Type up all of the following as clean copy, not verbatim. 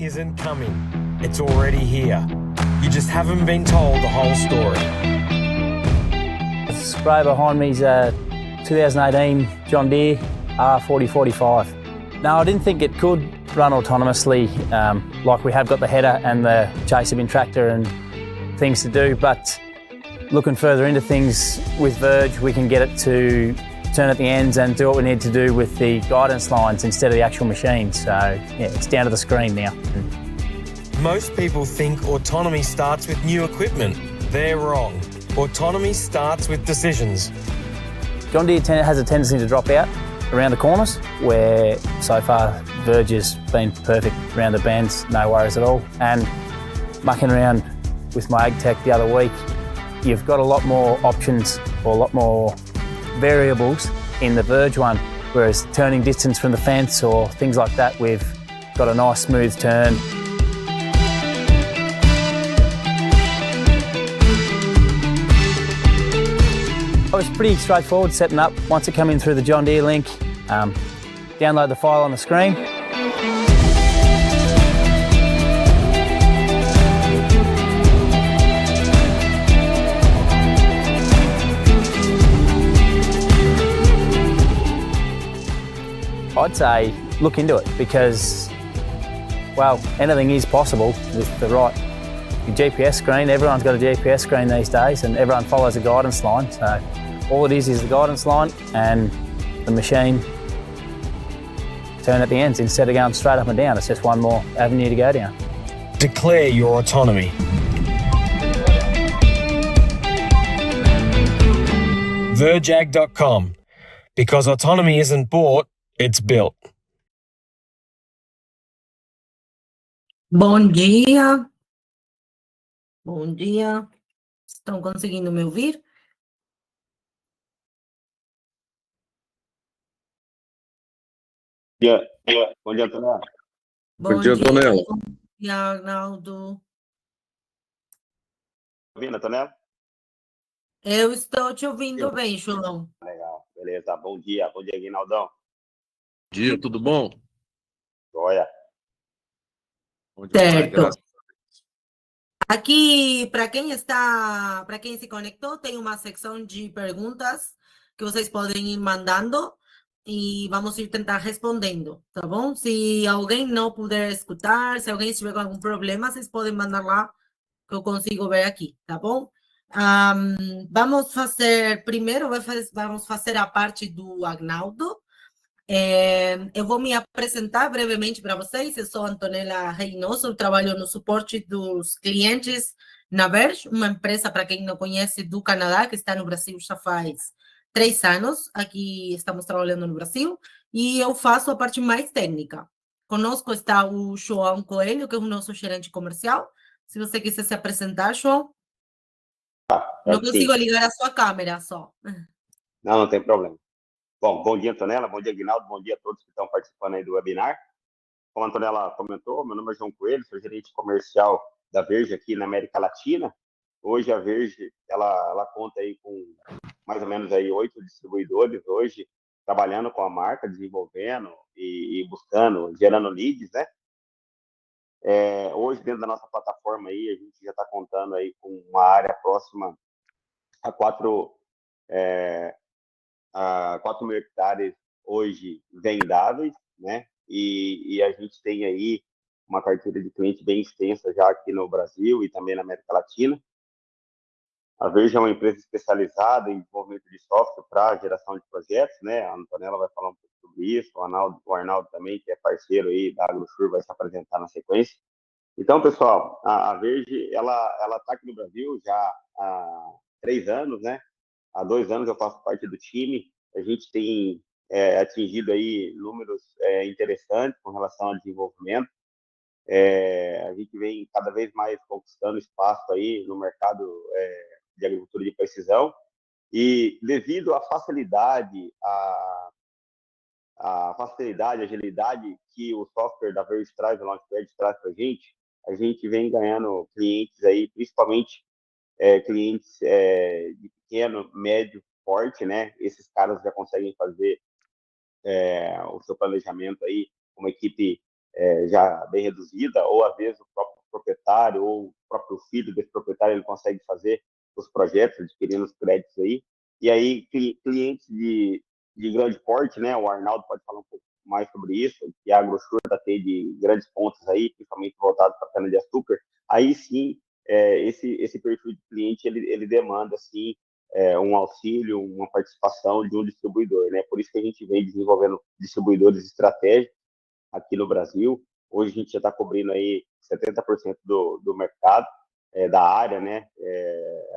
isn't coming. It's already here. You just haven't been told the whole story. The spray behind me is a 2018 John Deere R4045. No, I didn't think it could run autonomously, like we have got the header and the chaser bin tractor and things to do, but looking further into things with Verge, we can get it to turn at the ends and do what we need to do with the guidance lines instead of the actual machine. So yeah, it's down to the screen now. Most people think autonomy starts with new equipment. They're wrong. Autonomy starts with decisions. John Deere has a tendency to drop out around the corners, where so far Verge has been perfect around the bends, no worries at all. And mucking around with my AgTech the other week, you've got a lot more options or a lot more variables in the Verge one, whereas turning distance from the fence or things like that, we've got a nice smooth turn. It was pretty straightforward setting up. Once it came in through the John Deere link, download the file on the screen. I'd say look into it because, well, anything is possible with the right GPS screen. Everyone's got a GPS screen these days and everyone follows a guidance line. So all it is the guidance line and the machine turn at the ends instead of going straight up and down. It's just one more avenue to go down. Declare your autonomy. VergeAg.com. Because autonomy isn't bought, it's built. Bom dia. Bom dia. Estão conseguindo me ouvir? Bom dia, Antonella. Bom dia, Antonella. Bom dia, Arnaldo. Ouvindo, Antonella? Eu estou te ouvindo bem, João. Legal, beleza. Bom dia, Guinaldão. Bom dia, tudo bom? Joia. Bom demais, Certo. graças a Deus. Aqui, para quem se conectou, tem uma secção de perguntas que vocês podem ir mandando e vamos ir tentar respondendo, tá bom? Se alguém não puder escutar, se alguém estiver com algum problema, vocês podem mandar lá que eu consigo ver aqui, tá bom? Vamos fazer, primeiro vamos fazer a parte do Agnaldo. Eu vou me apresentar brevemente para vocês. Eu sou Antonella Reynoso, eu trabalho no suporte dos clientes na Verge, uma empresa, para quem não conhece, do Canadá, que está no Brasil já faz 3 anos. Aqui estamos trabalhando no Brasil e eu faço a parte mais técnica. Conosco está o João Coelho, que é o nosso gerente comercial. Se você quiser se apresentar, João. Não consigo ligar a sua câmera só. Não tem problema. Bom, bom dia, Antonella, bom dia, Guinaldo, bom dia a todos que estão participando aí do webinar. Como a Antonella comentou, meu nome é João Coelho, sou gerente comercial da Verge aqui na América Latina. Hoje a Verge, ela conta aí com mais ou menos aí 8 distribuidores hoje, trabalhando com a marca, desenvolvendo e buscando, gerando leads, né? Hoje, dentro da nossa plataforma aí, a gente já está contando aí com uma área próxima a 4 mil hectares hoje vendáveis, né? E a gente tem aí uma carteira de cliente bem extensa já aqui no Brasil e também na América Latina. A Verge é uma empresa especializada em desenvolvimento de software para geração de projetos, né? A Antonella vai falar um pouco sobre isso, o Arnaldo também, que é parceiro aí da AgroSure, vai se apresentar na sequência. Então, pessoal, a Verge, ela está aqui no Brasil já há 3 anos, né? Há 2 anos eu faço parte do time. A gente tem atingido aí números interessantes com relação ao desenvolvimento. A gente vem cada vez mais conquistando espaço aí no mercado de agricultura de precisão. E devido à facilidade, a agilidade que o software da Verge traz, o Launchpad traz para a gente vem ganhando clientes aí, principalmente clientes de pequeno, médio, porte, né? Esses caras já conseguem fazer o seu planejamento aí, uma equipe já bem reduzida, ou às vezes o próprio proprietário ou o próprio filho desse proprietário ele consegue fazer os projetos, adquirindo os créditos aí. E aí, clientes de grande porte, né? O Arnaldo pode falar um pouco mais sobre isso, que a AgroSure está tendo de grandes pontos aí, principalmente voltado para a cana-de-açúcar. Aí sim, esse perfil de cliente ele demanda assim um auxílio, uma participação de um distribuidor, né? Por isso que a gente vem desenvolvendo distribuidores estratégicos aqui no Brasil. Hoje a gente já está cobrindo aí 70% do mercado, da área, né,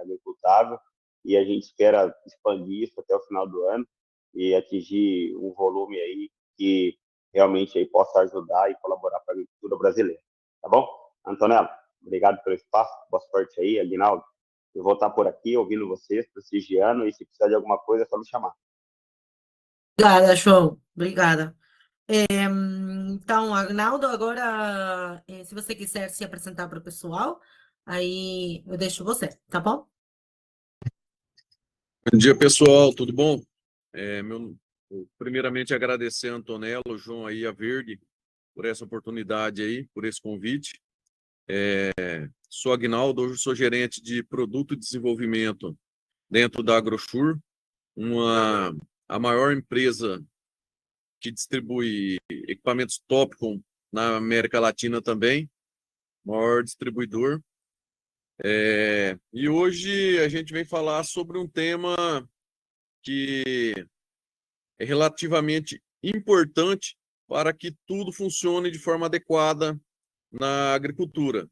agricultável, e a gente espera expandir isso até o final do ano e atingir um volume aí que realmente aí possa ajudar e colaborar para a agricultura brasileira. Tá bom? Antonella, obrigado pelo espaço, boa sorte aí, Aguinaldo. Eu vou estar por aqui ouvindo vocês, prestigiando, e se precisar de alguma coisa é só me chamar. Obrigada, João. Obrigada. Então, Arnaldo, agora, se você quiser se apresentar para o pessoal, aí eu deixo você, tá bom? Bom dia, pessoal, tudo bom? Primeiramente, agradecer a Antonella, o João aí, a Verde, por essa oportunidade aí, por esse convite. Sou Aguinaldo, hoje sou gerente de produto e desenvolvimento dentro da AgroSure, a maior empresa que distribui equipamentos Topcon na América Latina também, maior distribuidor. E hoje a gente vem falar sobre um tema que é relativamente importante para que tudo funcione de forma adequada na agricultura.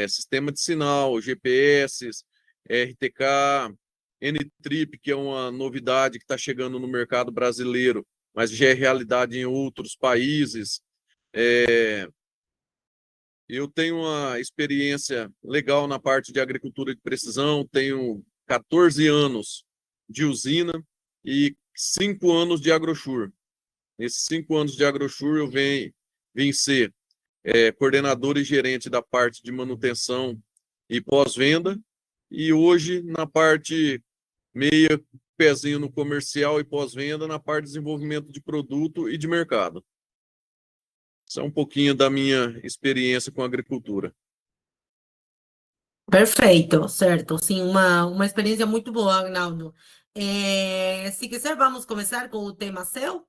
Sistema de sinal, GPS, RTK, N-Trip, que é uma novidade que está chegando no mercado brasileiro, mas já é realidade em outros países. Eu tenho uma experiência legal na parte de agricultura de precisão, tenho 14 anos de usina e 5 anos de AgroSure. Nesses 5 anos de AgroSure, eu vim ser coordenador e gerente da parte de manutenção e pós-venda, e hoje na parte meia pezinho no comercial e pós-venda, na parte de desenvolvimento de produto e de mercado. Isso é um pouquinho da minha experiência com a agricultura. Perfeito, certo. Sim, uma experiência muito boa, Arnaldo. Se quiser, vamos começar com o tema seu.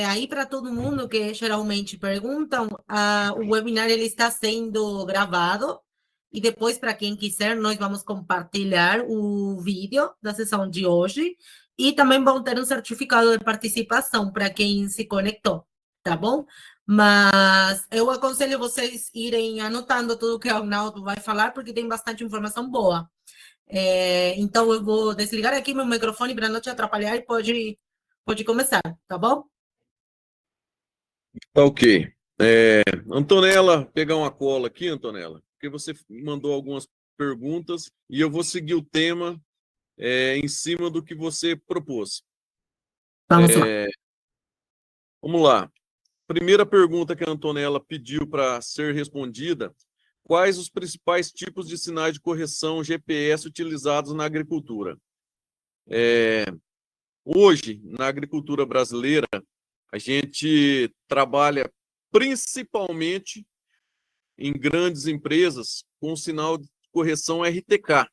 Aí, para todo mundo que geralmente perguntam, o webinar ele está sendo gravado e depois, para quem quiser, nós vamos compartilhar o vídeo da sessão de hoje e também vão ter um certificado de participação para quem se conectou, tá bom? Mas eu aconselho vocês irem anotando tudo que o Arnaldo vai falar, porque tem bastante informação boa. Então, eu vou desligar aqui meu microfone para não te atrapalhar e pode começar, tá bom? Tá ok. Antonella, pegar uma cola aqui, Antonella, porque você mandou algumas perguntas e eu vou seguir o tema em cima do que você propôs. Vamos lá. Vamos lá. Primeira pergunta que a Antonella pediu para ser respondida: quais os principais tipos de sinais de correção GPS utilizados na agricultura? Hoje, na agricultura brasileira, a gente trabalha principalmente em grandes empresas com sinal de correção RTK.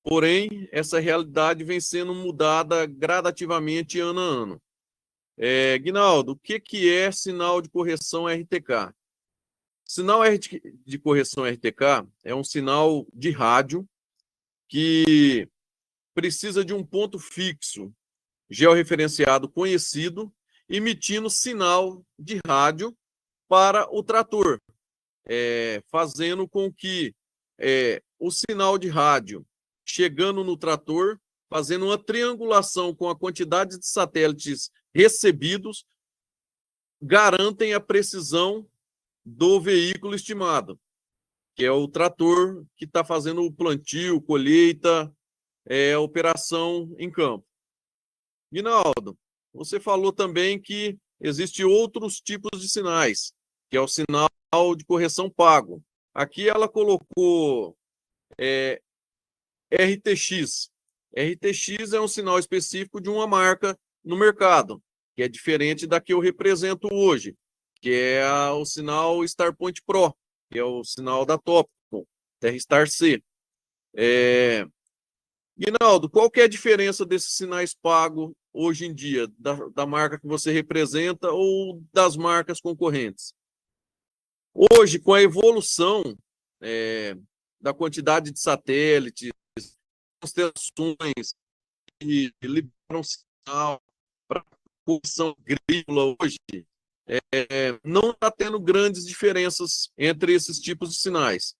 Porém, essa realidade vem sendo mudada gradativamente ano a ano. Guinaldo, o que é sinal de correção RTK? Sinal de correção RTK é um sinal de rádio que precisa de um ponto fixo, georreferenciado conhecido, emitindo sinal de rádio para o trator, fazendo com que o sinal de rádio, chegando no trator, fazendo uma triangulação com a quantidade de satélites recebidos, garantem a precisão do veículo estimado, que é o trator que está fazendo o plantio, colheita, operação em campo. Guinaldo, você falou também que existem outros tipos de sinais, que é o sinal de correção pago. Aqui ela colocou RTX. RTX é um sinal específico de uma marca no mercado. que é diferente da que eu represento hoje, que é o sinal StarPoint Pro, que é o sinal da Topcon, TerraStar C. Guinaldo, qual que é a diferença desses sinais pagos hoje em dia, da marca que você representa ou das marcas concorrentes? Hoje, com a evolução da quantidade de satélites, constelações que liberam sinal para a produção agrícola hoje, não está tendo grandes diferenças entre esses tipos de sinais.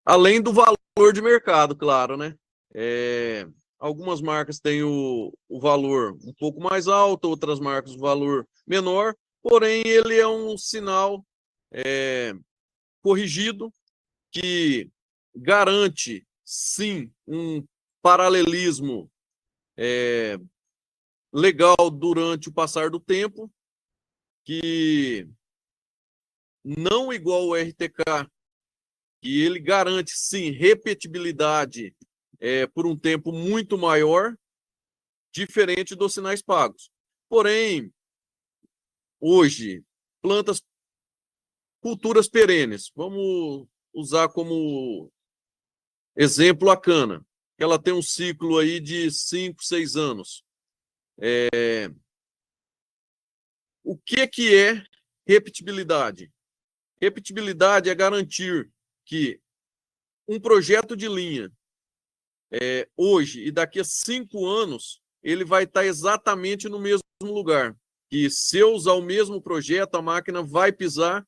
Além do valor de mercado, claro, né? Algumas marcas têm o valor um pouco mais alto, outras marcas o valor menor, porém ele é um sinal corrigido que garante, sim, um paralelismo legal durante o passar do tempo, que não igual o RTK, que ele garante, sim, repetibilidade por um tempo muito maior, diferente dos sinais pagos. Porém, hoje, culturas perenes, vamos usar como exemplo a cana, que ela tem um ciclo aí de 5, 6 anos. O que é repetibilidade? Repetibilidade é garantir que um projeto de linha, hoje e daqui a 5 anos, ele vai estar exatamente no mesmo lugar. E se eu usar o mesmo projeto, a máquina vai pisar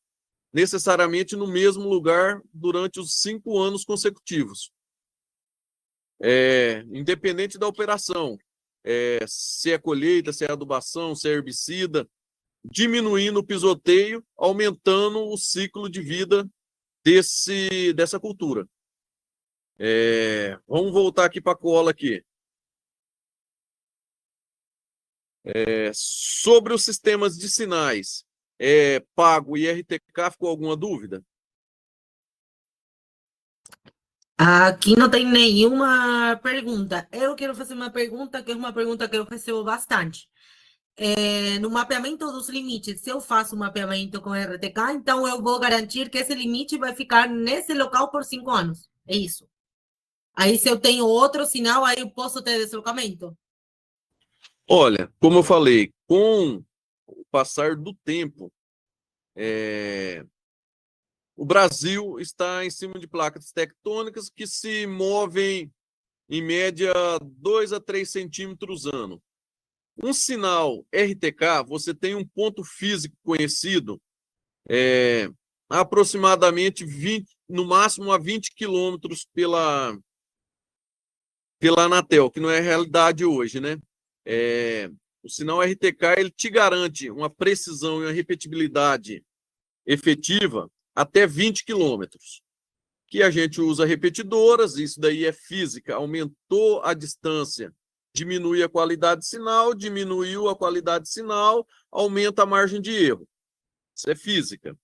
necessariamente no mesmo lugar durante os 5 anos consecutivos. Independente da operação, se é colheita, se é adubação, se é herbicida, diminuindo o pisoteio, aumentando o ciclo de vida dessa cultura. Vamos voltar aqui para a cola aqui. Sobre os sistemas de sinais, pago e RTK, ficou alguma dúvida? Aqui não tem nenhuma pergunta. Eu quero fazer uma pergunta, que é uma pergunta que eu recebo bastante. No mapeamento dos limites, se eu faço um mapeamento com RTK, então eu vou garantir que esse limite vai ficar nesse local por 5 anos. É isso. Aí, se eu tenho outro sinal, aí eu posso ter deslocamento? Olha, como eu falei, com o passar do tempo, o Brasil está em cima de placas tectônicas que se movem, em média, 2 a 3 centímetros ano. Um sinal RTK, você tem um ponto físico conhecido, aproximadamente 20, no máximo a 20 quilômetros pela Anatel, que não é a realidade hoje, né? O sinal RTK, ele te garante uma precisão e uma repetibilidade efetiva até 20 quilômetros. Que a gente usa repetidoras, isso daí é física, aumentou a distância, diminui a qualidade de sinal, diminuiu a qualidade de sinal, aumenta a margem de erro. Isso é física.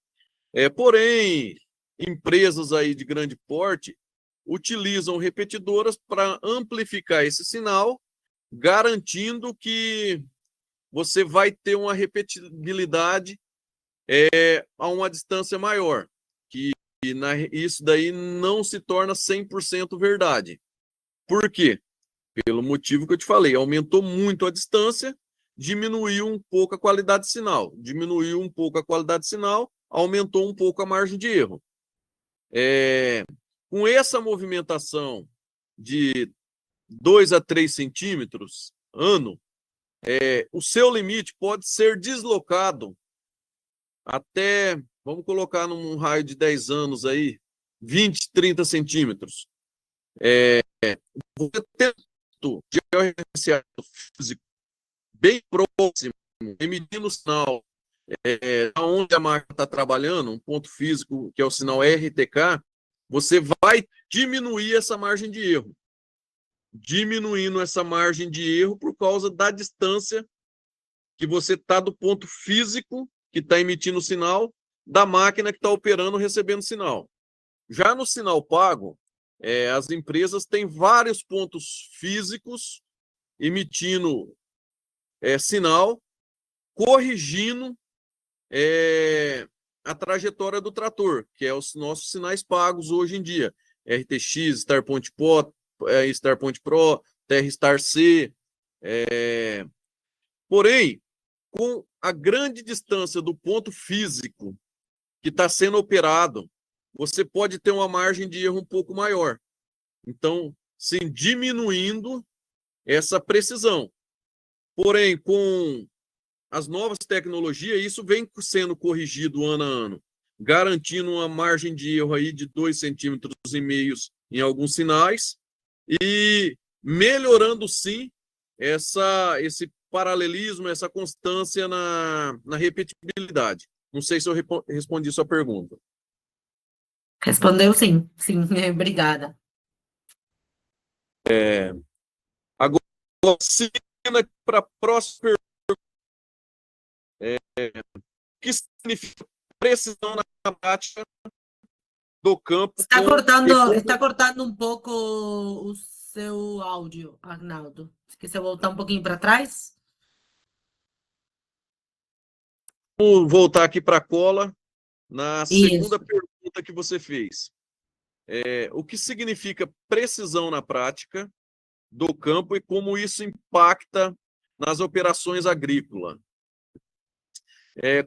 Porém, empresas aí de grande porte utilizam repetidoras para amplificar esse sinal, garantindo que você vai ter uma repetibilidade a uma distância maior, que isso daí não se torna 100% verdade. Por quê? Pelo motivo que eu te falei, aumentou muito a distância, diminuiu um pouco a qualidade de sinal. Diminuiu um pouco a qualidade de sinal, aumentou um pouco a margem de erro. Com essa movimentação de 2 a 3 centímetros ano, o seu limite pode ser deslocado até, vamos colocar num raio de 10 anos aí, 20, 30 centímetros. Você tendo georreferenciado físico bem próximo, emitindo o sinal onde a máquina está trabalhando, um ponto físico que é o sinal RTK, você vai diminuir essa margem de erro. Diminuindo essa margem de erro por causa da distância que você está do ponto físico que está emitindo o sinal da máquina que está operando, recebendo sinal. Já no sinal pago, as empresas têm vários pontos físicos emitindo sinal corrigindo a trajetória do trator, que é os nossos sinais pagos hoje em dia. RTX, StarPoint Pro, StarPoint Pro, TR-Star C. Porém, com a grande distância do ponto físico que está sendo operado, você pode ter uma margem de erro um pouco maior. Então, sim, diminuindo essa precisão. Porém, com as novas tecnologias, isso vem sendo corrigido ano a ano, garantindo uma margem de erro aí de 2,5 centímetros em alguns sinais e melhorando, sim, esse paralelismo, essa constância na repetibilidade. Não sei se eu respondi sua pergunta. Respondeu sim, sim, obrigada. Agora, seguindo para a próxima pergunta. O que significa precisão na prática do campo? Está cortando um pouco o seu áudio, Arnaldo. Se quiser voltar um pouquinho para trás. Vamos voltar aqui para a cola, na segunda Isso. pergunta que você fez. O que significa precisão na prática do campo e como isso impacta nas operações agrícolas?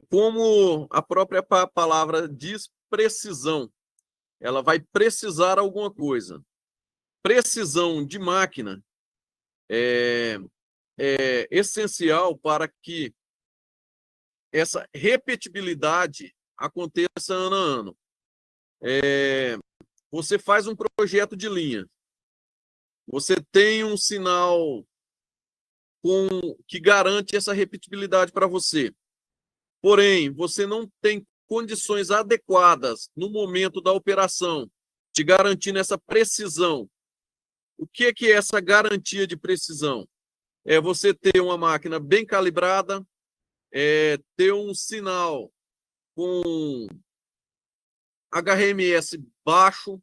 Como a própria palavra diz, precisão. Ela vai precisar alguma coisa. Precisão de máquina é essencial para que essa repetibilidade aconteça ano a ano. Você faz um projeto de linha, você tem um sinal que garante essa repetibilidade para você. Porém, você não tem condições adequadas no momento da operação, te garantindo essa precisão. O que é essa garantia de precisão? É você ter uma máquina bem calibrada, ter um sinal com HRMS baixo,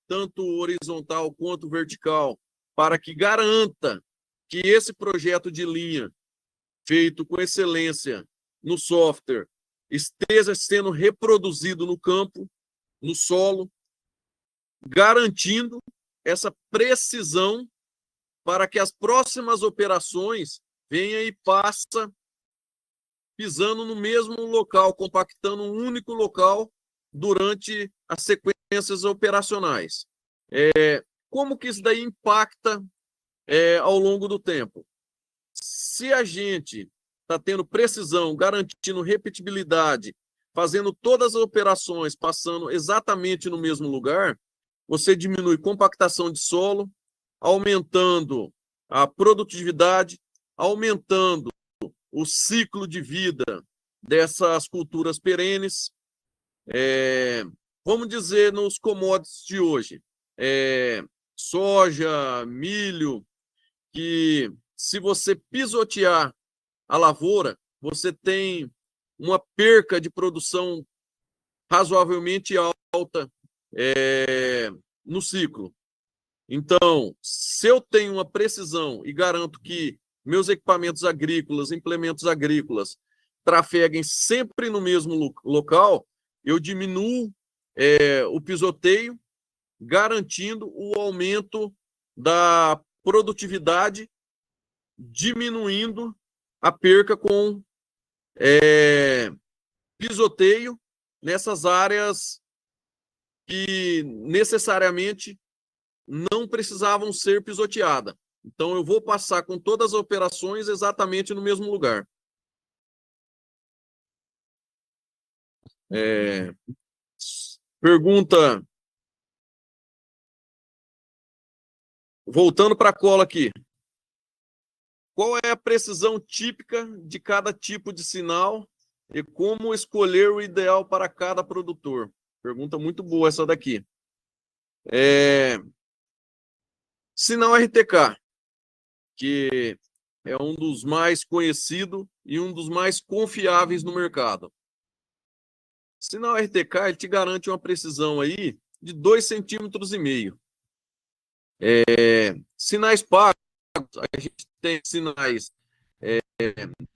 tanto horizontal quanto vertical, para que garanta que esse projeto de linha, feito com excelência no software, esteja sendo reproduzido no campo, no solo, garantindo essa precisão para que as próximas operações venham e passem pisando no mesmo local, compactando um único local durante as sequências operacionais. Como que isso daí impacta ao longo do tempo? Se a gente está tendo precisão, garantindo repetibilidade, fazendo todas as operações, passando exatamente no mesmo lugar, você diminui compactação de solo, aumentando a produtividade, aumentando o ciclo de vida dessas culturas perenes. Vamos dizer, nos commodities de hoje, soja, milho, que se você pisotear a lavoura, você tem uma perca de produção razoavelmente alta no ciclo. Então, se eu tenho uma precisão e garanto que meus equipamentos agrícolas, implementos agrícolas, trafeguem sempre no mesmo local, eu diminuo o pisoteio, garantindo o aumento da produtividade, diminuindo a perca com pisoteio nessas áreas que necessariamente não precisavam ser pisoteadas. Então, eu vou passar com todas as operações exatamente no mesmo lugar. Pergunta. Voltando para a cola aqui. Qual é a precisão típica de cada tipo de sinal e como escolher o ideal para cada produtor? Pergunta muito boa essa daqui. Sinal RTK, que é um dos mais conhecidos e um dos mais confiáveis no mercado. Sinal RTK, ele te garante uma precisão aí de 2,5 centímetros. Sinais pagos, a gente tem sinais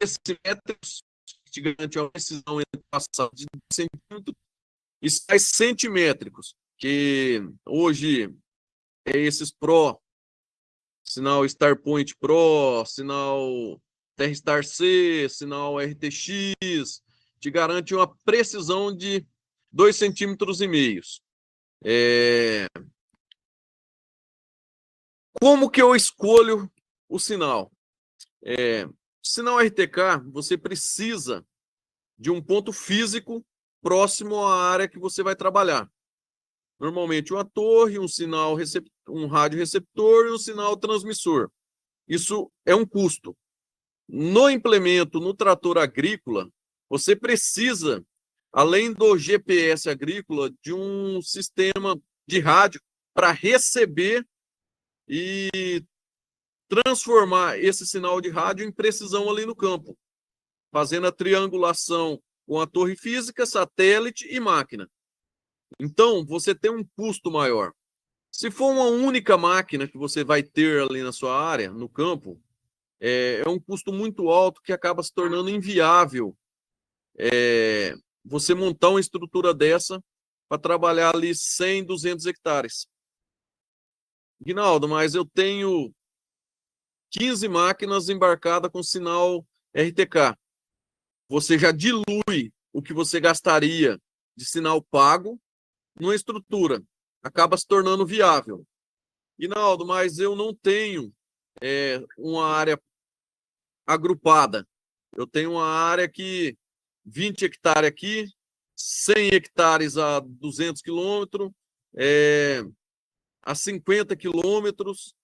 decímetros, que te garante uma precisão entre passar de centímetros e sais centimétricos, que hoje é esses Pro, sinal StarPoint Pro, sinal TerraStar C, sinal RTX, te garante uma precisão de 2,5 centímetros. Como que eu escolho o sinal? Sinal RTK, você precisa de um ponto físico próximo à área que você vai trabalhar. Normalmente uma torre, um rádio receptor e um sinal transmissor. Isso é um custo. No implemento, no trator agrícola, você precisa, além do GPS agrícola, de um sistema de rádio para receber e transformar esse sinal de rádio em precisão ali no campo, fazendo a triangulação com a torre física, satélite e máquina. Então, você tem um custo maior. Se for uma única máquina que você vai ter ali na sua área, no campo, é um custo muito alto que acaba se tornando inviável você montar uma estrutura dessa para trabalhar ali 100, 200 hectares. Guinaldo, mas eu tenho 15 máquinas embarcadas com sinal RTK. Você já dilui o que você gastaria de sinal pago numa estrutura. Acaba se tornando viável. Guinaldo, mas eu não tenho uma área agrupada. Eu tenho uma área que 20 hectares aqui, 100 hectares a 200 quilômetros, a 50 quilômetros,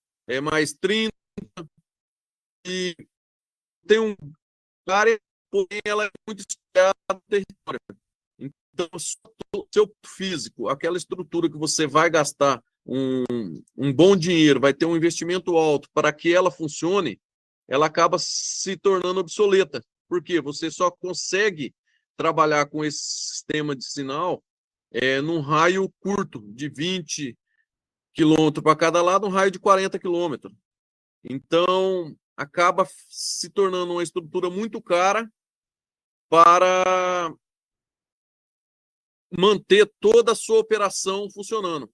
mais 30, e tem uma área, porém ela é muito espalhada no território. Então, seu físico, aquela estrutura que você vai gastar um bom dinheiro, vai ter um investimento alto para que ela funcione, ela acaba se tornando obsoleta. Porque você só consegue trabalhar com esse sistema de sinal num raio curto, de 20 quilômetros para cada lado, um raio de 40 quilômetros. Então, acaba se tornando uma estrutura muito cara para manter toda a sua operação funcionando.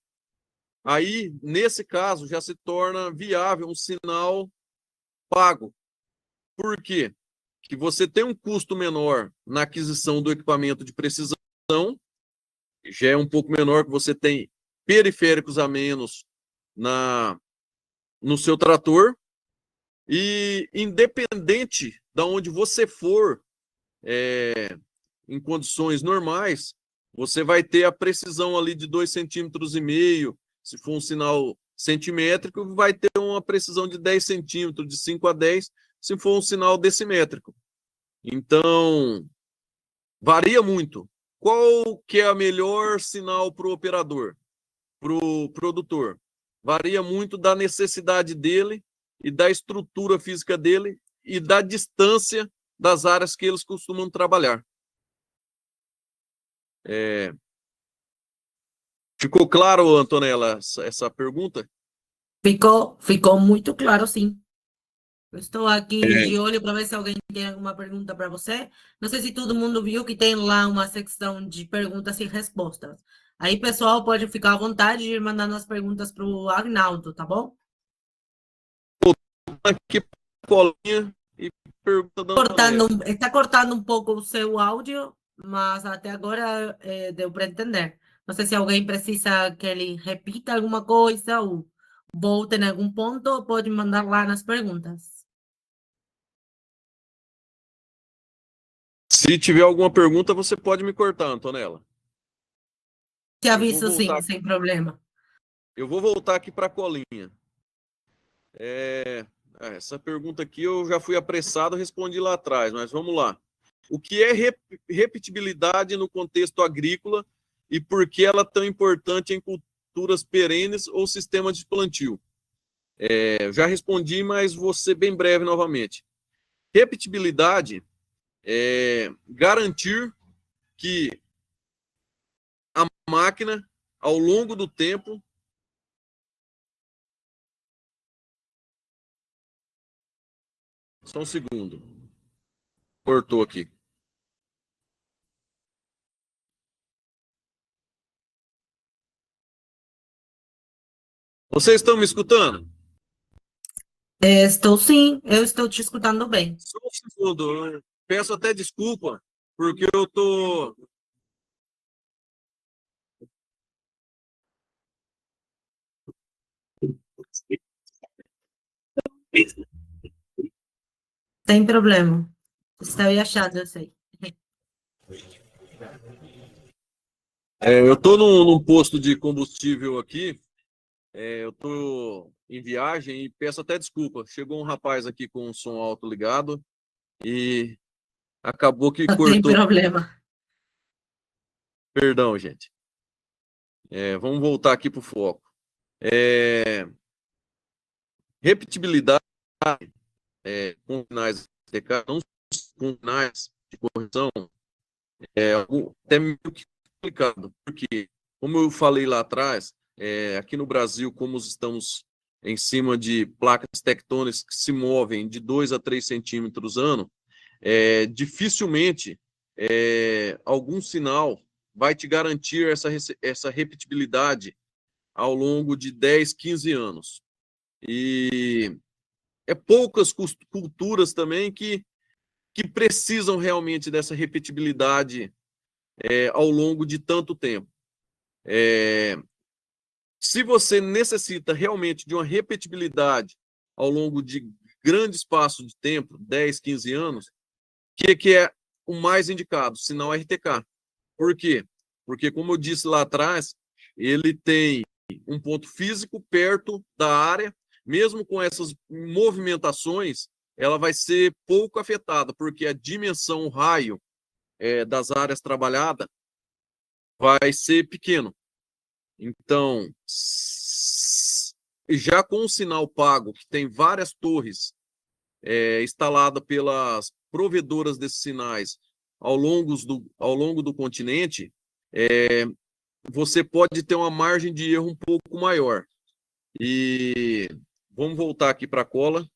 Aí, nesse caso, já se torna viável um sinal pago. Por quê? Que você tem um custo menor na aquisição do equipamento de precisão, já é um pouco menor, que você tem periféricos a menos no seu trator, e independente de onde você for, em condições normais, você vai ter a precisão ali de 2,5 centímetros. Se for um sinal centimétrico, vai ter uma precisão de 10 centímetros, de 5 a 10, se for um sinal decimétrico. Então, varia muito. Qual que é o melhor sinal para o operador, para o produtor? Varia muito da necessidade dele e da estrutura física dele e da distância das áreas que eles costumam trabalhar. Ficou claro, Antonella, essa pergunta? Ficou muito claro, sim. Eu estou aqui de olho para ver se alguém tem alguma pergunta para você. Não sei se todo mundo viu que tem lá uma secção de perguntas e respostas. Aí, pessoal, pode ficar à vontade de ir mandando as perguntas para o Agnaldo, tá bom? Aqui, colinha e pergunta da Antonella. Está cortando um pouco o seu áudio, mas até agora deu para entender. Não sei se alguém precisa que ele repita alguma coisa ou volte em algum ponto, pode mandar lá nas perguntas. Se tiver alguma pergunta, você pode me cortar, Antonella. Te aviso sim, sem problema. Eu vou voltar aqui para a colinha. Essa pergunta aqui eu já fui apressado, respondi lá atrás, mas vamos lá. O que é repetibilidade no contexto agrícola e por que ela é tão importante em culturas perenes ou sistemas de plantio? Já respondi, mas vou ser bem breve novamente. Repetibilidade é garantir que a máquina, ao longo do tempo, Só um segundo. Cortou aqui. Vocês estão me escutando? Estou sim, eu estou te escutando bem. Só um segundo. Eu peço até desculpa, porque eu tô. Sem problema. Está achado, eu sei. Eu tô num posto de combustível aqui. Eu tô em viagem e peço até desculpa. Chegou um rapaz aqui com um som alto ligado e acabou que Não tem cortou. problema. Perdão, gente. Vamos voltar aqui para o foco. Repetibilidade com sinais TK, não com sinais de correção, é algo até meio que complicado, porque, como eu falei lá atrás, aqui no Brasil, como estamos em cima de placas tectônicas que se movem de 2 a 3 centímetros ano, dificilmente algum sinal vai te garantir essa repetibilidade ao longo de 10, 15 anos. E poucas culturas também que precisam realmente dessa repetibilidade ao longo de tanto tempo. Se você necessita realmente de uma repetibilidade ao longo de grande espaço de tempo, 10, 15 anos, o que é o mais indicado? Sinal RTK. Por quê? Porque, como eu disse lá atrás, ele tem um ponto físico perto da área, mesmo com essas movimentações, ela vai ser pouco afetada, porque a dimensão, o raio das áreas trabalhadas vai ser pequeno. Então, já com o sinal pago, que tem várias torres instaladas pelas provedoras desses sinais ao longo do continente, você pode ter uma margem de erro um pouco maior. E vamos voltar aqui para a cola.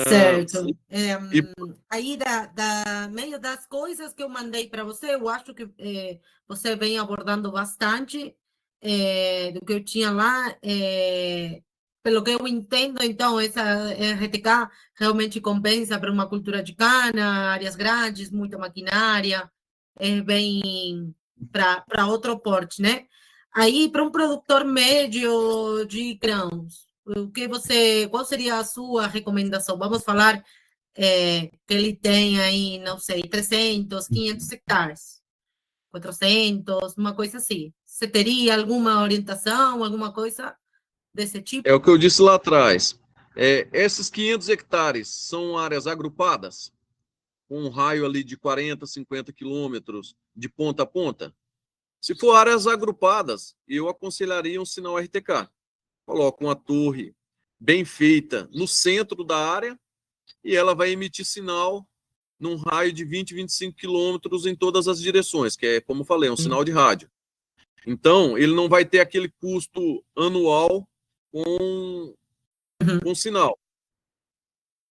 Certo. E Aí, meio das coisas que eu mandei para você, eu acho que você vem abordando bastante do que eu tinha lá. Pelo que eu entendo, então, essa RTK realmente compensa para uma cultura de cana, áreas grandes, muita maquinária, bem para outro porte, né? Aí, para um produtor médio de grãos, qual seria a sua recomendação? Vamos falar que ele tem aí, não sei, 300, 500 hectares, 400, uma coisa assim. Você teria alguma orientação, alguma coisa desse tipo? é o que eu disse lá atrás. Esses 500 hectares são áreas agrupadas, com um raio ali de 40, 50 quilômetros de ponta a ponta. Se for áreas agrupadas, eu aconselharia um sinal RTK. Coloca uma torre bem feita no centro da área e ela vai emitir sinal num raio de 20, 25 quilômetros em todas as direções, que é, como falei, um sinal de rádio. Então, ele não vai ter aquele custo anual com sinal.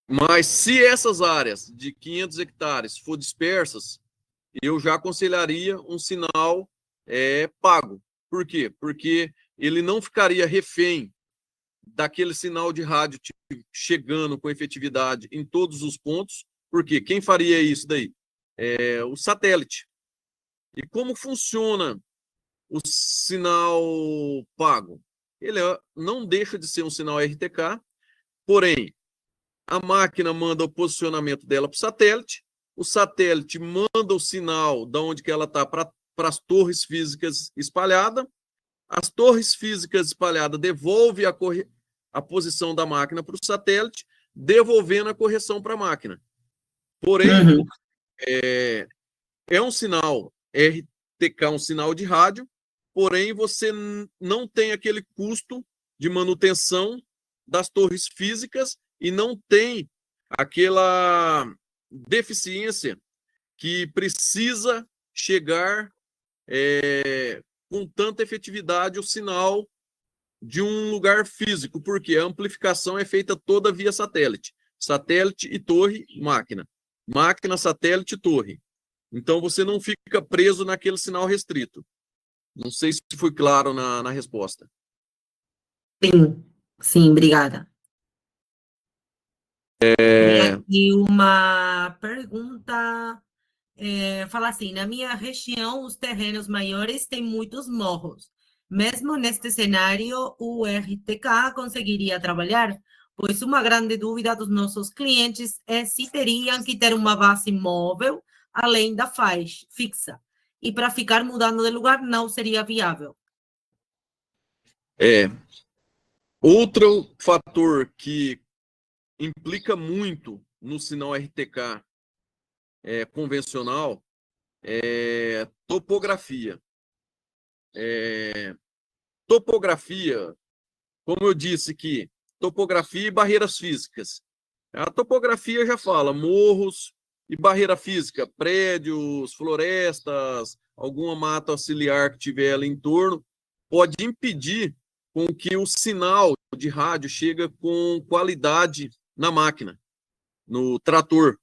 Mas se essas áreas de 500 hectares for dispersas, eu já aconselharia um sinal pago. Por quê? Porque ele não ficaria refém daquele sinal de rádio chegando com efetividade em todos os pontos, porque quem faria isso daí? O satélite. E como funciona o sinal pago? Ele não deixa de ser um sinal RTK, porém, a máquina manda o posicionamento dela para o satélite manda o sinal de onde que ela está para as torres físicas espalhadas, as torres físicas espalhadas devolvem a posição da máquina para o satélite, devolvendo a correção para a máquina. Porém, é um sinal RTK, um sinal de rádio, porém você não tem aquele custo de manutenção das torres físicas e não tem aquela deficiência que precisa chegar com tanta efetividade o sinal de um lugar físico, porque a amplificação é feita toda via satélite. satélite e torre, máquina. Máquina, satélite e torre. Então, você não fica preso naquele sinal restrito. Não sei se foi claro na resposta. Sim, sim, obrigada. Tem aqui uma pergunta, fala assim, na minha região, os terrenos maiores têm muitos morros. Mesmo neste cenário, o RTK conseguiria trabalhar? Pois uma grande dúvida dos nossos clientes é se teriam que ter uma base móvel além da faixa fixa. E para ficar mudando de lugar não seria viável. Outro fator que implica muito no sinal RTK convencional é topografia. Topografia, como eu disse aqui, topografia e barreiras físicas. A topografia já fala morros e barreira física, prédios, florestas, alguma mata auxiliar que tiver ali em torno, pode impedir com que o sinal de rádio chegue com qualidade na máquina, no trator.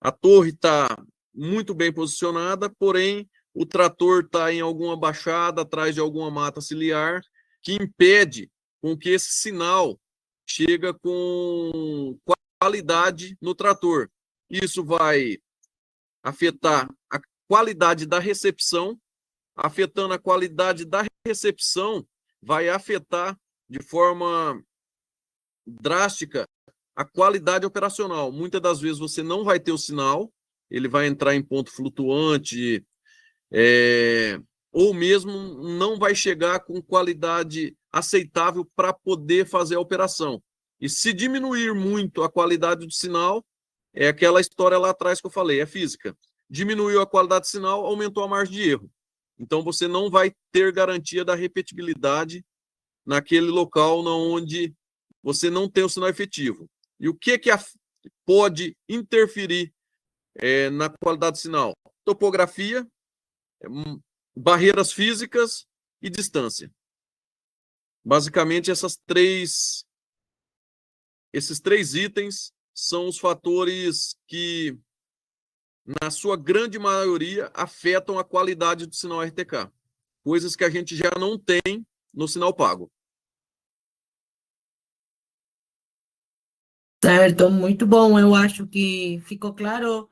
A torre está muito bem posicionada, porém o trator está em alguma baixada, atrás de alguma mata ciliar, que impede com que esse sinal chegue com qualidade no trator. Isso vai afetar a qualidade da recepção, afetando a qualidade da recepção, vai afetar de forma drástica a qualidade operacional. Muitas das vezes você não vai ter o sinal, ele vai entrar em ponto flutuante, ou mesmo não vai chegar com qualidade aceitável para poder fazer a operação. E se diminuir muito a qualidade do sinal, é aquela história lá atrás que eu falei, é física. Diminuiu a qualidade do sinal, aumentou a margem de erro. Então, você não vai ter garantia da repetibilidade naquele local onde você não tem o sinal efetivo. E o que pode interferir na qualidade do sinal? Topografia, barreiras físicas e distância. Basicamente, esses três itens são os fatores que, na sua grande maioria, afetam a qualidade do sinal RTK. Coisas que a gente já não tem no sinal pago. Certo, muito bom. Eu acho que ficou claro.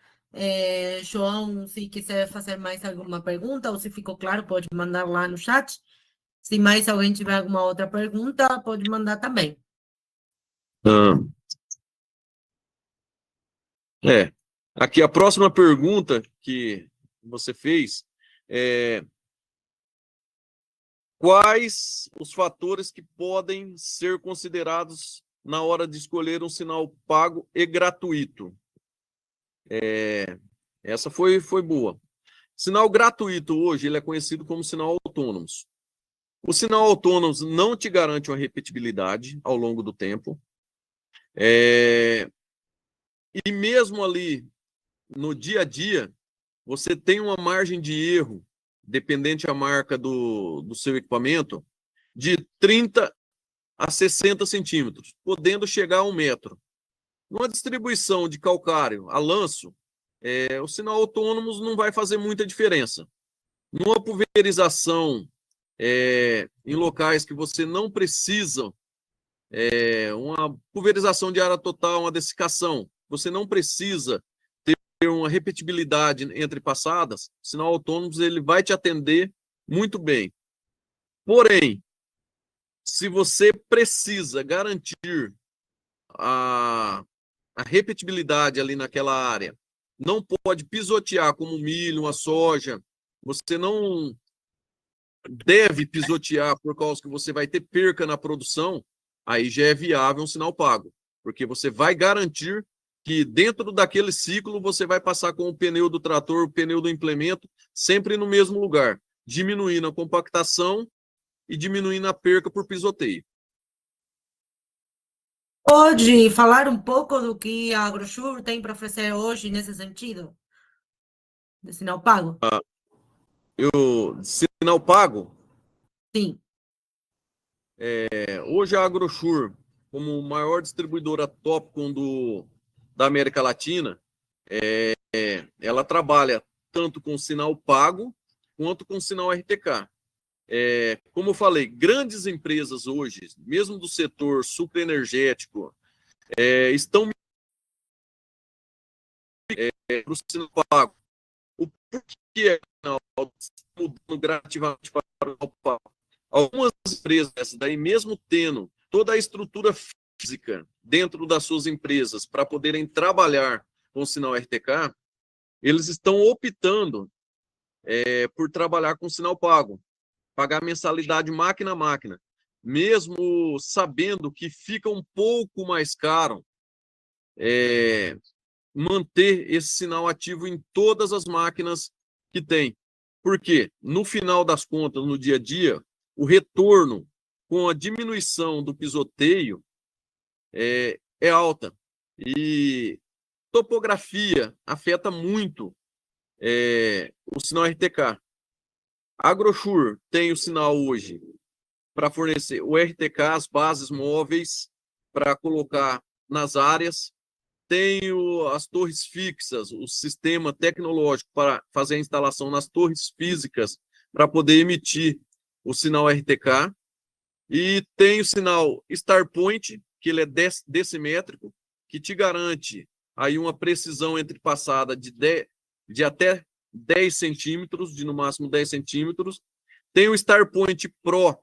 João, se quiser fazer mais alguma pergunta, ou se ficou claro, pode mandar lá no chat. Se mais alguém tiver alguma outra pergunta, pode mandar também. Aqui a próxima pergunta que você fez é: quais os fatores que podem ser considerados na hora de escolher um sinal pago e gratuito? Essa foi boa. Sinal gratuito hoje ele é conhecido como sinal autônomo. O sinal autônomo não te garante uma repetibilidade ao longo do tempo. E mesmo ali no dia a dia, você tem uma margem de erro, dependente da marca do seu equipamento, de 30 a 60 centímetros, podendo chegar a 1 metro. Numa distribuição de calcário a lanço, o sinal autônomo não vai fazer muita diferença. Numa pulverização em locais que você não precisa, uma pulverização de área total, uma dessecação, você não precisa ter uma repetibilidade entre passadas, o sinal autônomo ele vai te atender muito bem. Porém, se você precisa garantir a repetibilidade ali naquela área, não pode pisotear como milho, uma soja, você não deve pisotear por causa que você vai ter perca na produção, aí já é viável um sinal pago, porque você vai garantir que dentro daquele ciclo você vai passar com o pneu do trator, o pneu do implemento, sempre no mesmo lugar, diminuindo a compactação e diminuindo a perca por pisoteio. Pode falar um pouco do que a AgroSure tem para oferecer hoje nesse sentido? De sinal pago? Sinal pago? Sim. Hoje a AgroSure, como maior distribuidora Topcon da América Latina, ela trabalha tanto com sinal pago quanto com sinal RTK. Como eu falei, grandes empresas hoje, mesmo do setor sucroenergético, estão para o sinal pago. O porquê está mudando gradativamente para o sinal pago? Algumas empresas dessas daí, mesmo tendo toda a estrutura física dentro das suas empresas para poderem trabalhar com o sinal RTK, eles estão optando por trabalhar com sinal pago, pagar mensalidade máquina a máquina, mesmo sabendo que fica um pouco mais caro manter esse sinal ativo em todas as máquinas que tem. Porque, no final das contas, no dia a dia, o retorno com a diminuição do pisoteio é alta. E topografia afeta muito o sinal RTK. A Agrosur tem o sinal hoje para fornecer o RTK, as bases móveis, para colocar nas áreas. Tem as torres fixas, o sistema tecnológico para fazer a instalação nas torres físicas, para poder emitir o sinal RTK. E tem o sinal StarPoint, que ele é decimétrico, que te garante aí uma precisão entre passada de até 10 centímetros, de no máximo 10 centímetros. Tem o StarPoint Pro,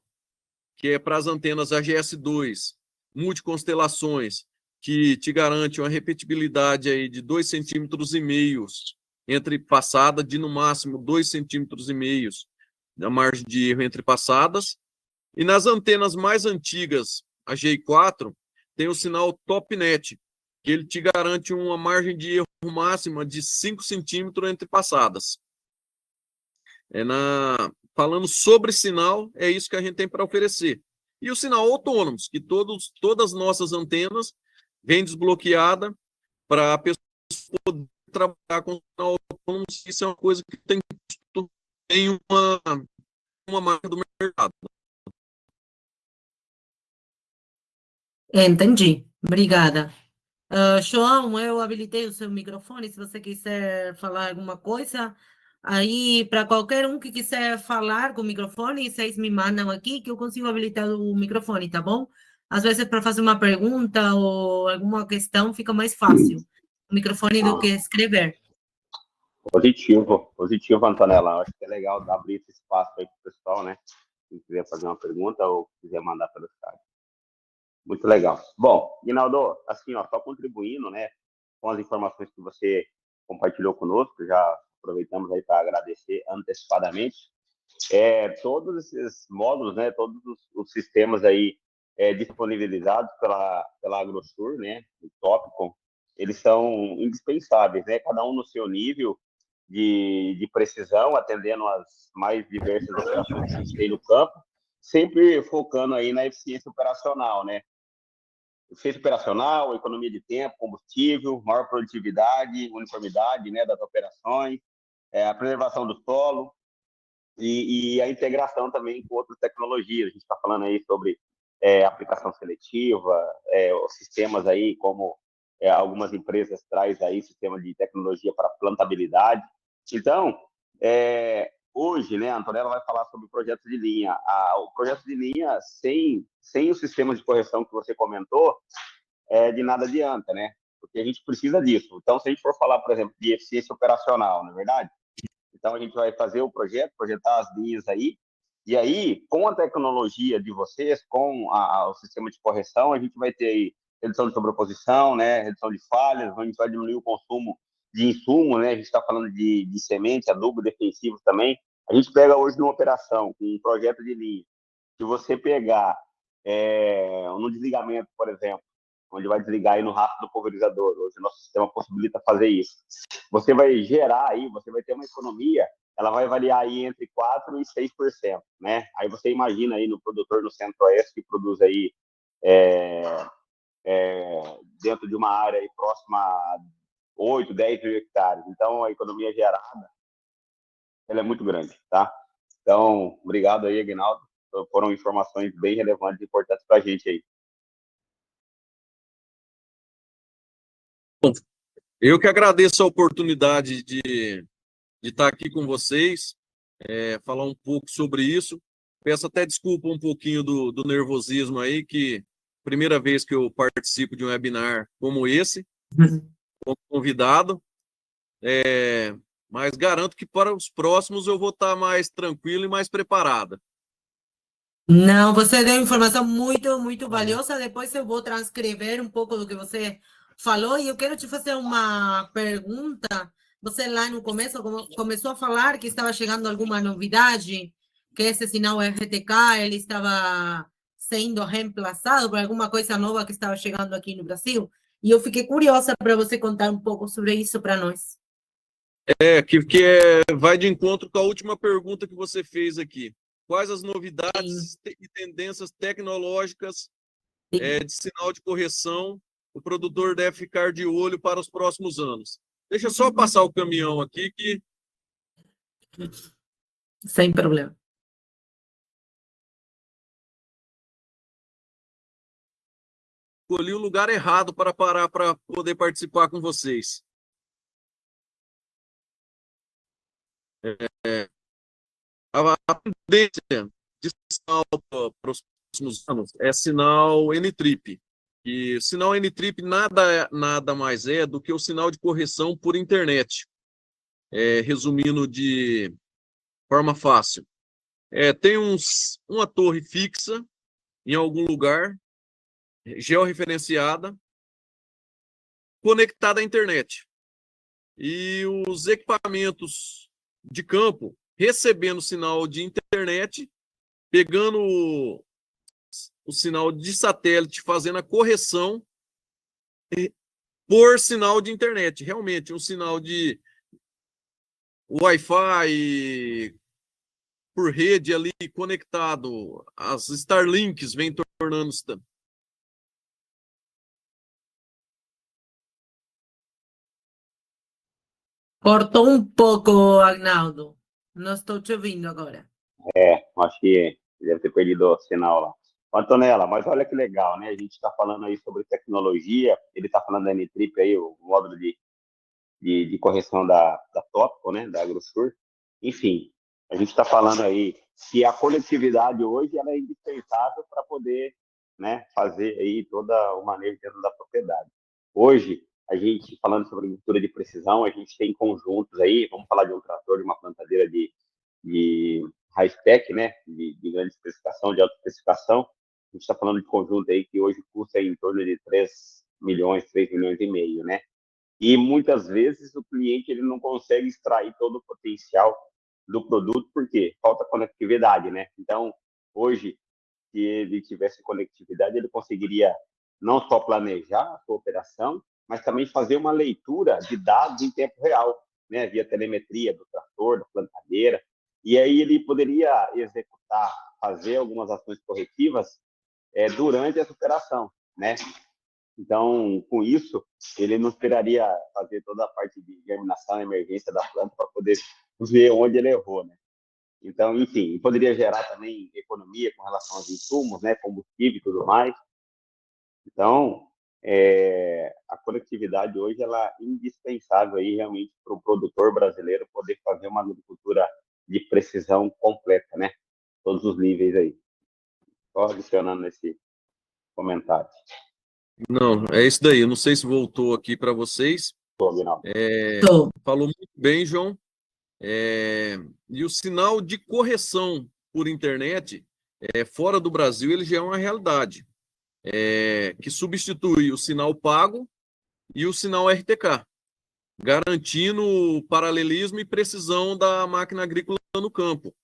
que é para as antenas AGS2, multiconstelações, que te garante uma repetibilidade aí de 2,5 centímetros entre passada, de no máximo 2,5 centímetros na margem de erro entre passadas. E nas antenas mais antigas, a G4, tem o sinal TopNet, que ele te garante uma margem de erro máxima de 5 centímetros entre passadas. Falando sobre sinal, é isso que a gente tem para oferecer. E o sinal autônomos, que todas as nossas antenas vêm desbloqueada para a pessoa poder trabalhar com sinal autônomo. Isso é uma coisa que tem custo em uma marca do mercado. Entendi. Obrigada. João, eu habilitei o seu microfone. Se você quiser falar alguma coisa, aí, para qualquer um que quiser falar com o microfone, vocês me mandam aqui que eu consigo habilitar o microfone, tá bom? Às vezes, para fazer uma pergunta ou alguma questão, fica mais fácil o microfone do que escrever. Positivo, Antonella. Acho que é legal abrir esse espaço aí para o pessoal, né? Se quiser fazer uma pergunta ou quiser mandar pelo chat. Muito legal. Bom, Guinaldo, assim, só contribuindo, né, com as informações que você compartilhou conosco, já aproveitamos aí para agradecer antecipadamente. Todos esses módulos, né, todos os sistemas aí disponibilizados pela Agrosur, né, o Topcon, eles são indispensáveis, né, cada um no seu nível de precisão, atendendo as mais diversas operações que a gente tem no campo, sempre focando aí na eficiência operacional, né? Eficiência operacional, economia de tempo, combustível, maior produtividade, uniformidade, né, das operações, a preservação do solo e a integração também com outras tecnologias. A gente está falando aí sobre aplicação seletiva, os sistemas aí, como algumas empresas trazem aí sistema de tecnologia para plantabilidade. Então, hoje, né, a Antonella vai falar sobre o projeto de linha. O projeto de linha, sem os sistemas de correção que você comentou, de nada adianta, né? Porque a gente precisa disso. Então, se a gente for falar, por exemplo, de eficiência operacional, não é verdade? Então, a gente vai fazer o projeto, projetar as linhas aí, e aí, com a tecnologia de vocês, com o sistema de correção, a gente vai ter aí redução de sobreposição, né, redução de falhas, a gente vai diminuir o consumo de insumo, né, a gente está falando de semente, adubo, defensivos também. A gente pega hoje numa operação, com um projeto de linha, se você pegar no desligamento, por exemplo, onde vai desligar aí no rastro do pulverizador, hoje o nosso sistema possibilita fazer isso. Você vai gerar aí, você vai ter uma economia, ela vai variar aí entre 4% e 6%, né? Aí você imagina aí no produtor no Centro-Oeste que produz aí dentro de uma área aí próxima a 8, 10 mil hectares. Então, a economia gerada, ela é muito grande, tá? Então, obrigado aí, Aguinaldo. Foram informações bem relevantes e importantes para a gente aí. Eu que agradeço a oportunidade de estar aqui com vocês, falar um pouco sobre isso. Peço até desculpa um pouquinho do nervosismo aí, que primeira vez que eu participo de um webinar como esse, como convidado, mas garanto que para os próximos eu vou estar mais tranquilo e mais preparado. Não, você deu informação muito valiosa. Depois eu vou transcrever um pouco do que você falou e eu quero te fazer uma pergunta. Você lá no começo começou a falar que estava chegando alguma novidade, que esse sinal RTK ele estava sendo reemplaçado por alguma coisa nova que estava chegando aqui no Brasil. E eu fiquei curiosa para você contar um pouco sobre isso para nós. Vai de encontro com a última pergunta que você fez aqui. Quais as novidades e tendências tecnológicas de sinal de correção o produtor deve ficar de olho para os próximos anos? Deixa eu só passar o caminhão aqui que... Sem problema. Escolhi o lugar errado para parar para poder participar com vocês. A tendência de sinal para os próximos anos é sinal N-trip. E o sinal N-trip nada mais é do que o sinal de correção por internet. Resumindo de forma fácil. Tem uma torre fixa em algum lugar, georreferenciada, conectada à internet. E os equipamentos de campo recebendo sinal de internet, pegando o sinal de satélite, fazendo a correção por sinal de internet. Realmente, um sinal de Wi-Fi por rede ali conectado, as Starlinks vêm tornando-se... Cortou um pouco, Agnaldo. Não estou te ouvindo agora. Acho que deve ter perdido o sinal lá. Antonella, mas olha que legal, né? A gente está falando aí sobre tecnologia, ele está falando da N-trip aí, o módulo de correção da Tópico, né? Da AgroSur. Enfim, a gente está falando aí que a conectividade hoje ela é indispensável para poder, né, fazer aí toda o manejo dentro da propriedade. Hoje, a gente, falando sobre agricultura de precisão, a gente tem conjuntos aí, vamos falar de um trator, de uma plantadeira de high-spec, né, de grande especificação, de alta especificação. A gente está falando de conjunto aí que hoje custa em torno de 3 milhões e meio, né? E muitas vezes o cliente ele não consegue extrair todo o potencial do produto porque falta conectividade, né? Então, hoje, se ele tivesse conectividade, ele conseguiria não só planejar a sua operação, mas também fazer uma leitura de dados em tempo real, né? Via telemetria do trator, da plantadeira. E aí ele poderia executar, fazer algumas ações corretivas durante essa operação, né? Então, com isso, ele não esperaria fazer toda a parte de germinação e emergência da planta para poder ver onde ele errou, né? Então, enfim, poderia gerar também economia com relação aos insumos, né, combustível e tudo mais. Então, a conectividade hoje ela é indispensável aí realmente para o produtor brasileiro poder fazer uma agricultura de precisão completa, né? Todos os níveis aí. Só adicionando esse comentário. Não, é isso daí. Eu não sei se voltou aqui para vocês. Falou muito bem, João. E o sinal de correção por internet, fora do Brasil, ele já é uma realidade, que substitui o sinal pago e o sinal RTK, garantindo o paralelismo e precisão da máquina agrícola no campo.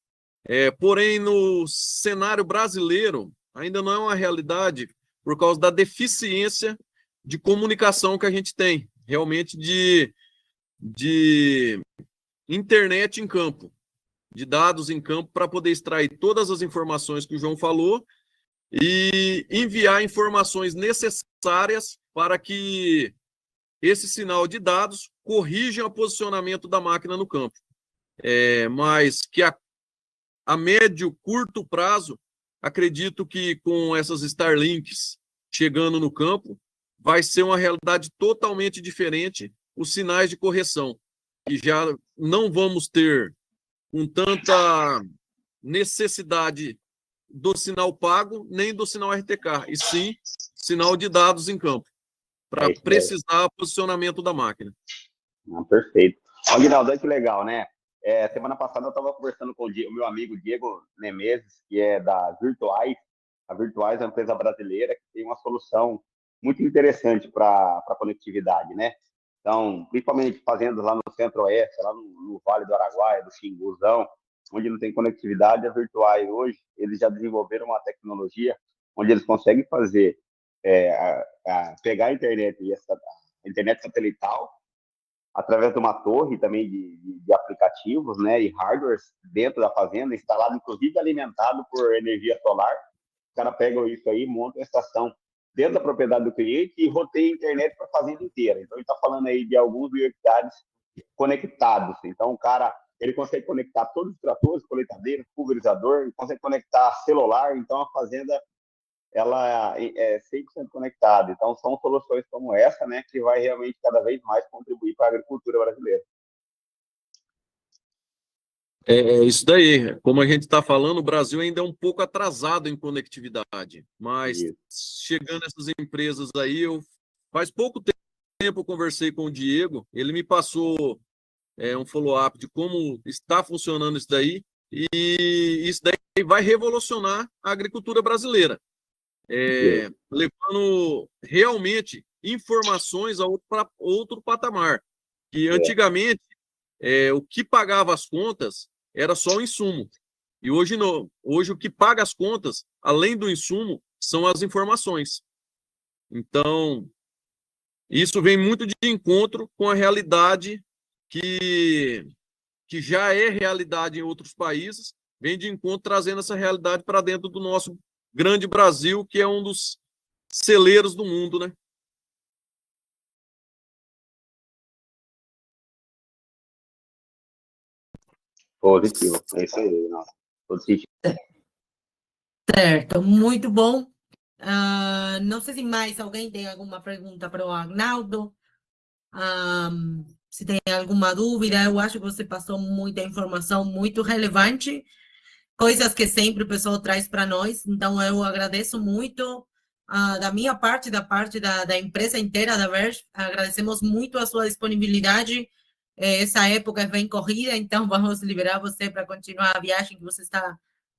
Porém, no cenário brasileiro, ainda não é uma realidade por causa da deficiência de comunicação que a gente tem, realmente de internet em campo, de dados em campo, para poder extrair todas as informações que o João falou e enviar informações necessárias para que esse sinal de dados corrija o posicionamento da máquina no campo. Mas que a médio, curto prazo, acredito que com essas Starlinks chegando no campo, vai ser uma realidade totalmente diferente os sinais de correção, e já não vamos ter com tanta necessidade do sinal pago, nem do sinal RTK, e sim sinal de dados em campo, para precisar o posicionamento da máquina. Perfeito. Aguinaldo, olha que legal, né? Semana passada eu estava conversando com o meu amigo Diego Nemeses, que é da Virtuais. A Virtuais é uma empresa brasileira que tem uma solução muito interessante para conectividade, né? Então, principalmente fazendas lá no Centro-Oeste, lá no Vale do Araguaia, do Xinguzão, onde não tem conectividade, a Virtuais hoje, eles já desenvolveram uma tecnologia onde eles conseguem fazer, pegar a internet, a internet satelital, através de uma torre também de aplicativos, né, e hardwares dentro da fazenda, instalado, inclusive alimentado por energia solar. Os caras pegam isso aí, montam a estação dentro da propriedade do cliente e roteia a internet para a fazenda inteira. Então, ele está falando aí de alguns mil hectares conectados. Então, o cara, ele consegue conectar todos os tratores, colheitadeiras, pulverizador, ele consegue conectar celular. Então, a fazenda ela é 100% conectada. Então, são soluções como essa, né, que vai realmente cada vez mais contribuir para a agricultura brasileira. É isso daí. Como a gente está falando, o Brasil ainda é um pouco atrasado em conectividade, mas chegando essas empresas aí, faz pouco tempo eu conversei com o Diego, ele me passou um follow-up de como está funcionando isso daí, e isso daí vai revolucionar a agricultura brasileira, levando realmente informações a outro patamar, que antigamente o que pagava as contas era só o insumo. E hoje não. Hoje o que paga as contas, além do insumo, são as informações. Então, isso vem muito de encontro com a realidade que já é realidade em outros países, vem de encontro trazendo essa realidade para dentro do nosso grande Brasil, que é um dos celeiros do mundo, né? Positivo, é isso aí, não. Positivo. Certo, muito bom. Não sei se mais alguém tem alguma pergunta para o Agnaldo. Se tem alguma dúvida, eu acho que você passou muita informação muito relevante, coisas que sempre o pessoal traz para nós. Então, eu agradeço muito. Da minha parte, da parte da empresa inteira da Verge, agradecemos muito a sua disponibilidade. Essa época é bem corrida, então vamos liberar você para continuar a viagem que você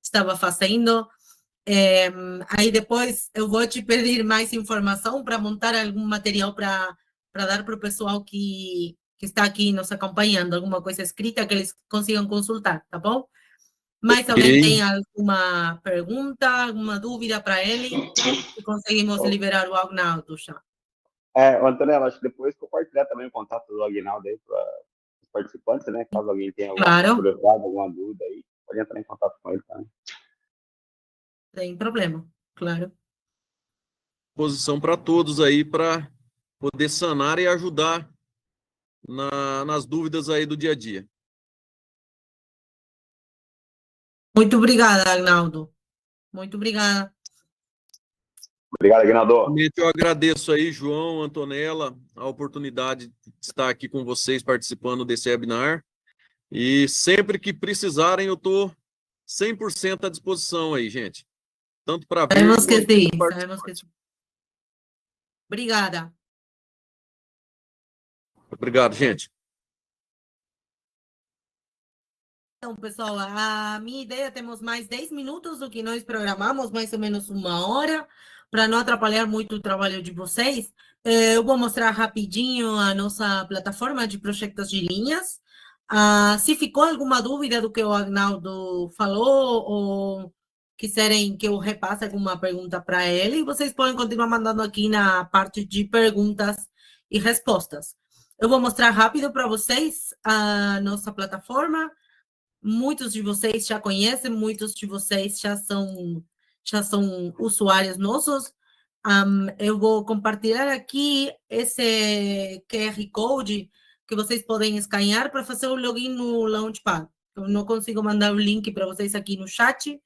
estava fazendo. Aí depois eu vou te pedir mais informação para montar algum material para dar para o pessoal que está aqui nos acompanhando, alguma coisa escrita que eles consigam consultar, tá bom? Mais alguém tem alguma pergunta, alguma dúvida para ele? Se conseguimos liberar o Agnaldo já. Antonella, acho que depois compartilhar também o contato do Aguinaldo aí para os participantes, né? Caso alguém tenha alguma curiosidade, alguma dúvida aí, pode entrar em contato com ele também. Sem problema, claro. Posição para todos aí para poder sanar e ajudar nas dúvidas aí do dia a dia. Muito obrigada, Agnaldo. Muito obrigada. Obrigado, Aguinaldo. Eu agradeço aí, João, Antonella, a oportunidade de estar aqui com vocês participando desse webinar. E sempre que precisarem, eu estou 100% à disposição aí, gente. Tanto para ver... Sabemos que sim, sabemos que sim. Obrigada. Obrigado, gente. Então, pessoal, a minha ideia, temos mais 10 minutos do que nós programamos, mais ou menos 1 hora, para não atrapalhar muito o trabalho de vocês. Eu vou mostrar rapidinho a nossa plataforma de projetos de linhas. Se ficou alguma dúvida do que o Agnaldo falou, ou quiserem que eu repasse alguma pergunta para ele, vocês podem continuar mandando aqui na parte de perguntas e respostas. Eu vou mostrar rápido para vocês a nossa plataforma. Muitos de vocês já conhecem, muitos de vocês já são usuários nossos. Eu vou compartilhar aqui esse QR Code que vocês podem escanear para fazer o login no Launchpad. Eu não consigo mandar o link para vocês aqui no chat,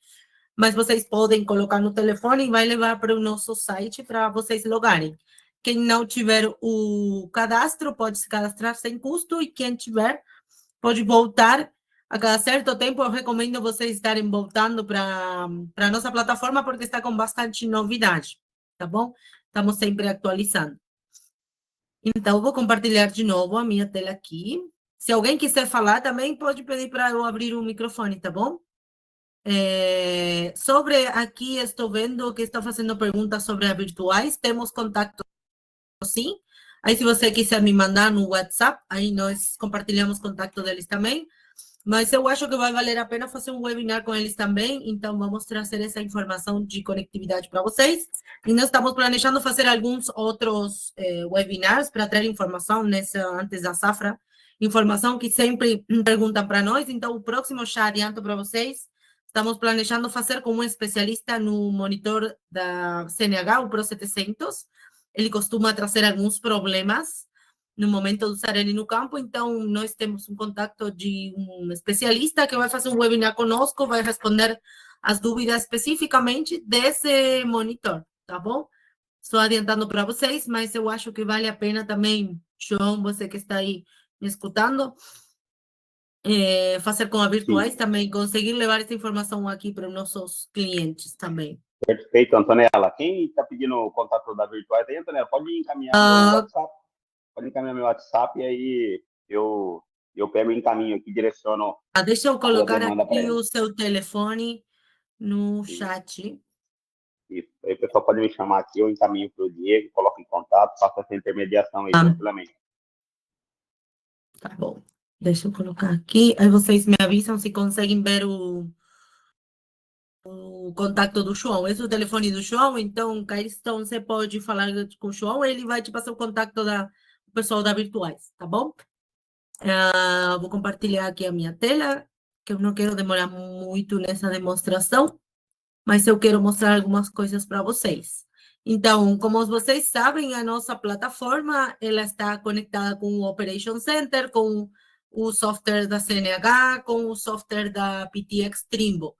mas vocês podem colocar no telefone e vai levar para o nosso site para vocês logarem. Quem não tiver o cadastro pode se cadastrar sem custo e quem tiver pode voltar a cada certo tempo. Eu recomendo vocês estarem voltando para a nossa plataforma porque está com bastante novidade, tá bom? Estamos sempre atualizando. Então, eu vou compartilhar de novo a minha tela aqui. Se alguém quiser falar também, pode pedir para eu abrir o microfone, tá bom? Sobre aqui, estou vendo que estão fazendo perguntas sobre a Virtuais. Temos contato, sim. Aí, se você quiser me mandar no WhatsApp, aí nós compartilhamos contato deles também. Mas eu acho que vai valer a pena fazer um webinar com eles também. Então, vamos trazer essa informação de conectividade para vocês. E nós estamos planejando fazer alguns outros webinars para trazer informação antes da safra. Informação que sempre perguntam para nós. Então, o próximo já adianto para vocês. Estamos planejando fazer com um especialista no monitor da CNH, o Pro 700. Ele costuma trazer alguns problemas no momento de usar ele no campo. Então, nós temos um contato de um especialista que vai fazer um webinar conosco, vai responder as dúvidas especificamente desse monitor, tá bom? Estou adiantando para vocês, mas eu acho que vale a pena também, João, você que está aí me escutando, fazer com a Virtuais também, conseguir levar essa informação aqui para os nossos clientes também. Perfeito, Antonella. Quem está pedindo o contato da Virtuais aí, Antonella, pode encaminhar no WhatsApp. Pode encaminhar meu WhatsApp e aí eu pego e encaminho aqui, direciono. Deixa eu colocar aqui o seu telefone no chat. Isso. Aí o pessoal pode me chamar aqui, eu encaminho para o Diego, coloco em contato, faço essa intermediação aí tranquilamente. Tá bom. Deixa eu colocar aqui. Aí vocês me avisam se conseguem ver o contato do João. Esse é o telefone do João, então, Cairstão, você pode falar com o João, ele vai te passar o contato do pessoal da Virtuais, tá bom? Vou compartilhar aqui a minha tela, que eu não quero demorar muito nessa demonstração, mas eu quero mostrar algumas coisas para vocês. Então, como vocês sabem, a nossa plataforma, ela está conectada com o Operation Center, com o software da CNH, com o software da PTX Trimble.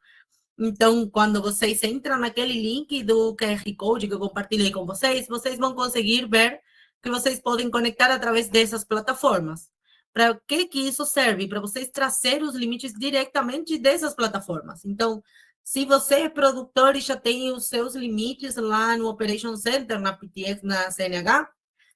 Então, quando vocês entram naquele link do QR Code que eu compartilhei com vocês, vocês vão conseguir ver que vocês podem conectar através dessas plataformas. Para que isso serve? Para vocês trazer os limites diretamente dessas plataformas. Então, se você é produtor e já tem os seus limites lá no Operation Center, na PTX, na CNH,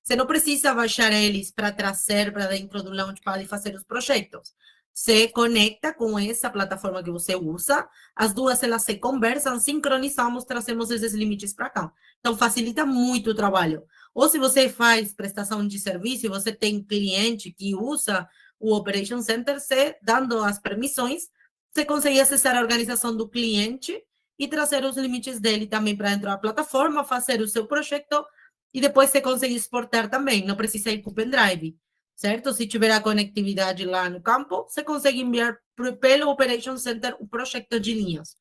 você não precisa baixar eles para trazer para dentro do Launchpad e fazer os projetos. Você conecta com essa plataforma que você usa, as duas elas se conversam, sincronizamos, trazemos esses limites para cá. Então, facilita muito o trabalho. Ou se você faz prestação de serviço e você tem cliente que usa o Operation Center, você, dando as permissões, você consegue acessar a organização do cliente e trazer os limites dele também para dentro da plataforma, fazer o seu projeto e depois você consegue exportar também. Não precisa ir para o pendrive, certo? Se tiver a conectividade lá no campo, você consegue enviar pelo Operation Center o projeto de linhas.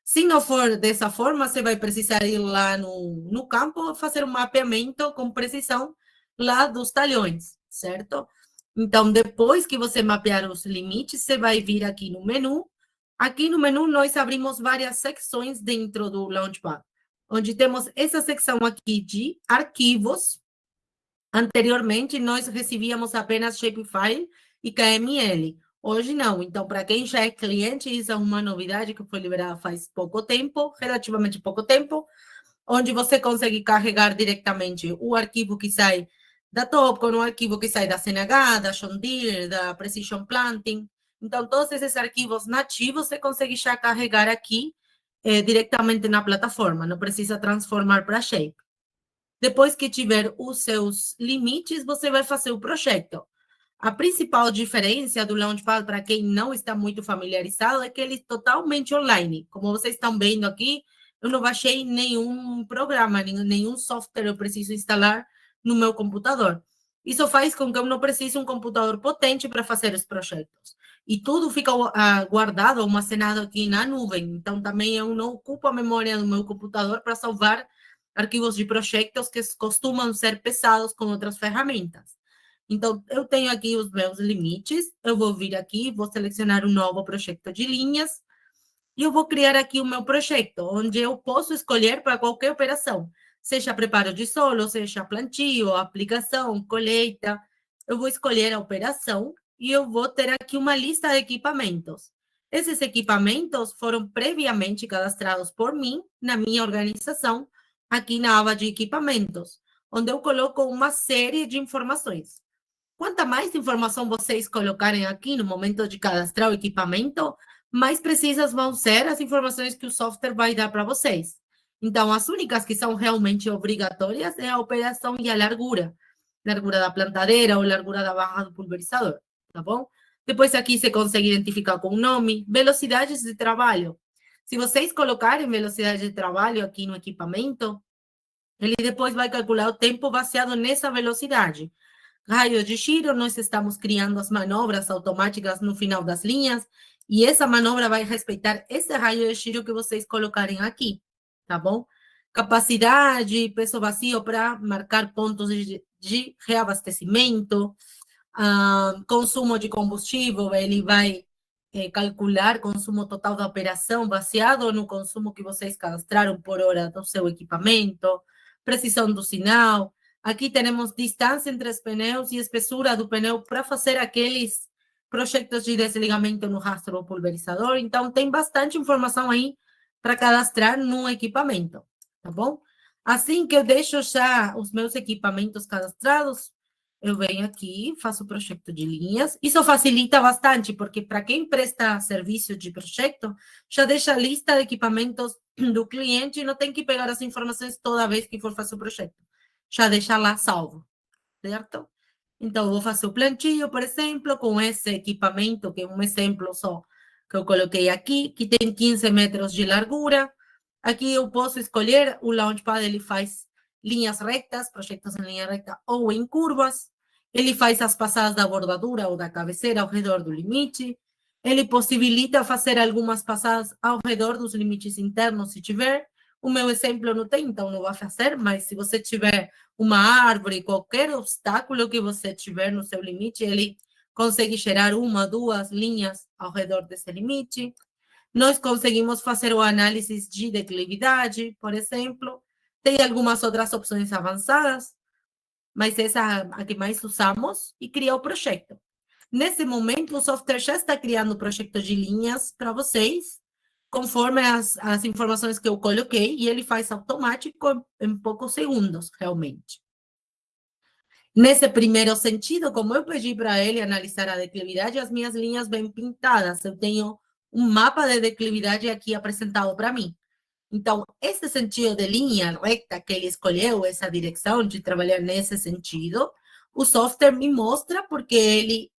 Se não for dessa forma, você vai precisar ir lá no campo, fazer um mapeamento com precisão lá dos talhões, certo? Então, depois que você mapear os limites, você vai vir aqui no menu. Aqui no menu, nós abrimos várias secções dentro do Launchpad, onde temos essa secção aqui de arquivos. Anteriormente, nós recebíamos apenas Shapefile e KML. Hoje não. Então, para quem já é cliente, isso é uma novidade que foi liberada faz pouco tempo, relativamente pouco tempo, onde você consegue carregar diretamente o arquivo que sai da Topcon, o arquivo que sai da CNH, da John Deere, da Precision Planting. Então, todos esses arquivos nativos você consegue já carregar aqui diretamente na plataforma, não precisa transformar para Shape. Depois que tiver os seus limites, você vai fazer o projeto. A principal diferença do Launchpad, para quem não está muito familiarizado, é que ele é totalmente online. Como vocês estão vendo aqui, eu não baixei nenhum programa, nenhum software eu preciso instalar no meu computador. Isso faz com que eu não precise um computador potente para fazer os projetos. E tudo fica guardado, armazenado aqui na nuvem. Então, também eu não ocupo a memória do meu computador para salvar arquivos de projetos que costumam ser pesados com outras ferramentas. Então, eu tenho aqui os meus limites, eu vou vir aqui, vou selecionar um novo projeto de linhas, e eu vou criar aqui o meu projeto, onde eu posso escolher para qualquer operação. seja preparo de solo, seja plantio, aplicação, colheita. Eu vou escolher a operação e eu vou ter aqui uma lista de equipamentos. Esses equipamentos foram previamente cadastrados por mim na minha organização, aqui na aba de equipamentos, onde eu coloco uma série de informações. Quanto mais informação vocês colocarem aqui no momento de cadastrar o equipamento, mais precisas vão ser as informações que o software vai dar para vocês. Então, as únicas que são realmente obrigatórias é a operação e a largura da plantadeira ou largura da barra do pulverizador, tá bom? Depois aqui você consegue identificar com o nome, velocidades de trabalho. Se vocês colocarem velocidade de trabalho aqui no equipamento, ele depois vai calcular o tempo baseado nessa velocidade. Raio de giro, nós estamos criando as manobras automáticas no final das linhas, e essa manobra vai respeitar esse raio de giro que vocês colocarem aqui, tá bom? Capacidade, peso vazio para marcar pontos de reabastecimento, consumo de combustível, ele vai calcular consumo total da operação baseado no consumo que vocês cadastraram por hora do seu equipamento, precisão do sinal. Aqui temos distância entre os pneus e espessura do pneu para fazer aqueles projetos de desligamento no rastro do pulverizador. Então, tem bastante informação aí para cadastrar no equipamento, tá bom? Assim que eu deixo já os meus equipamentos cadastrados, eu venho aqui, faço o projeto de linhas. Isso facilita bastante, porque para quem presta serviço de projeto, já deixa a lista de equipamentos do cliente e não tem que pegar as informações toda vez que for fazer o projeto. Já deixa lá salvo, certo? Então, eu vou fazer o plantio, por exemplo, com esse equipamento, que é um exemplo só que eu coloquei aqui, que tem 15 metros de largura. Aqui eu posso escolher, o Launchpad ele faz linhas retas, projetos em linha reta ou em curvas. Ele faz as passadas da bordadura ou da cabeceira ao redor do limite. Ele possibilita fazer algumas passadas ao redor dos limites internos, se tiver. O meu exemplo não tem, então não vai fazer, mas se você tiver uma árvore, qualquer obstáculo que você tiver no seu limite, ele consegue gerar uma, duas linhas ao redor desse limite. Nós conseguimos fazer o análise de declividade, por exemplo. Tem algumas outras opções avançadas, mas essa é a que mais usamos, e criar o projeto. Nesse momento, o software já está criando o projeto de linhas para vocês, conforme as informações que eu coloquei, e ele faz automático em poucos segundos, realmente. Nesse primeiro sentido, como eu pedi para ele analisar a declividade, as minhas linhas bem pintadas. Eu tenho um mapa de declividade aqui apresentado para mim. Então, esse sentido de linha reta que ele escolheu, essa direção de trabalhar nesse sentido, o software me mostra porque ele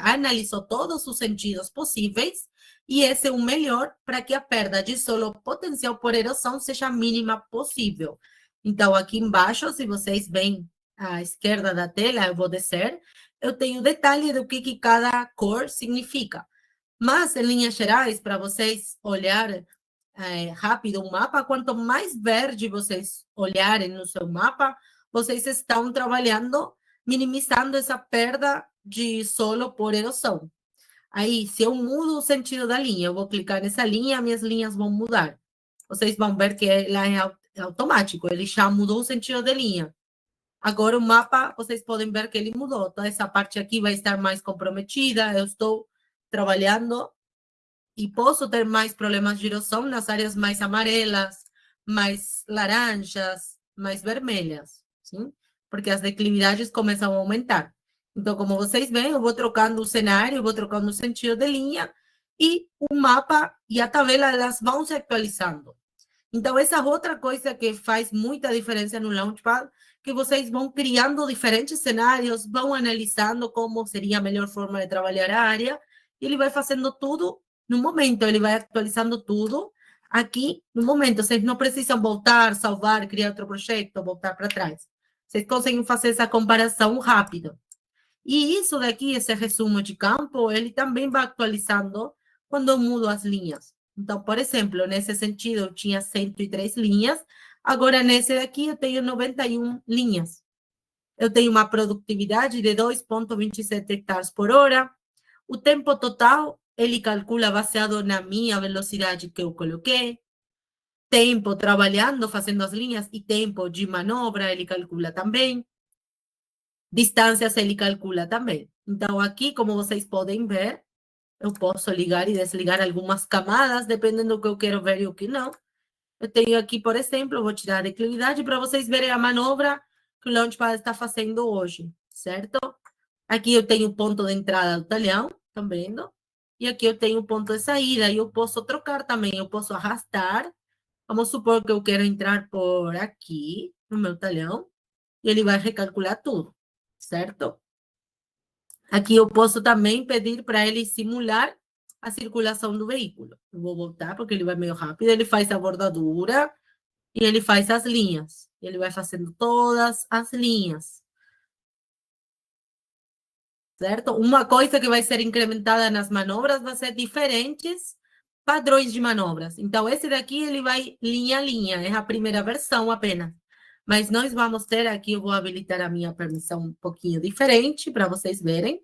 analisou todos os sentidos possíveis e esse é o melhor para que a perda de solo potencial por erosão seja a mínima possível. Então, aqui embaixo, se vocês veem à esquerda da tela, eu vou descer, eu tenho detalhe do que cada cor significa. Mas, em linhas gerais, para vocês olharem rápido o mapa, quanto mais verde vocês olharem no seu mapa, vocês estão trabalhando, minimizando essa perda de solo por erosão. Aí, se eu mudo o sentido da linha, eu vou clicar nessa linha, minhas linhas vão mudar. Vocês vão ver que ela é automático, ele já mudou o sentido da linha. Agora o mapa, vocês podem ver que ele mudou. Toda essa parte aqui vai estar mais comprometida. Eu estou trabalhando e posso ter mais problemas de erosão nas áreas mais amarelas, mais laranjas, mais vermelhas, sim? Porque as declividades começam a aumentar. Então, como vocês veem, eu vou trocando o cenário, eu vou trocando o sentido de linha e o mapa e a tabela, elas vão se atualizando. Então, essa é outra coisa que faz muita diferença no Launchpad, que vocês vão criando diferentes cenários, vão analisando como seria a melhor forma de trabalhar a área, e ele vai fazendo tudo no momento, ele vai atualizando tudo aqui no momento. Vocês não precisam voltar, salvar, criar outro projeto, voltar para trás. Vocês conseguem fazer essa comparação rápido. E isso daqui, esse resumo de campo, ele também vai atualizando quando eu mudo as linhas. Então, por exemplo, nesse sentido, eu tinha 103 linhas, agora nesse daqui eu tenho 91 linhas. Eu tenho uma produtividade de 2,27 hectares por hora. O tempo total, ele calcula baseado na minha velocidade que eu coloquei. tempo trabalhando, fazendo as linhas, e tempo de manobra, ele calcula também. Distâncias, ele calcula também. Então, aqui, como vocês podem ver, eu posso ligar e desligar algumas camadas, dependendo do que eu quero ver e o que não. Eu tenho aqui, por exemplo, vou tirar a declividade para vocês verem a manobra que o Launchpad está fazendo hoje, certo? Aqui eu tenho o ponto de entrada do talhão, estão vendo? E aqui eu tenho o ponto de saída, e eu posso trocar também, eu posso arrastar. Vamos supor que eu quero entrar por aqui, no meu talhão, e ele vai recalcular tudo, certo? Aqui eu posso também pedir para ele simular a circulação do veículo. Eu vou voltar, porque ele vai meio rápido, ele faz a bordadura e ele faz as linhas. Ele vai fazendo todas as linhas. Certo? Uma coisa que vai ser incrementada nas manobras vai ser diferentes padrões de manobras. Então, esse daqui, ele vai linha a linha, é a primeira versão apenas. Mas nós vamos ter aqui, eu vou habilitar a minha permissão um pouquinho diferente, para vocês verem.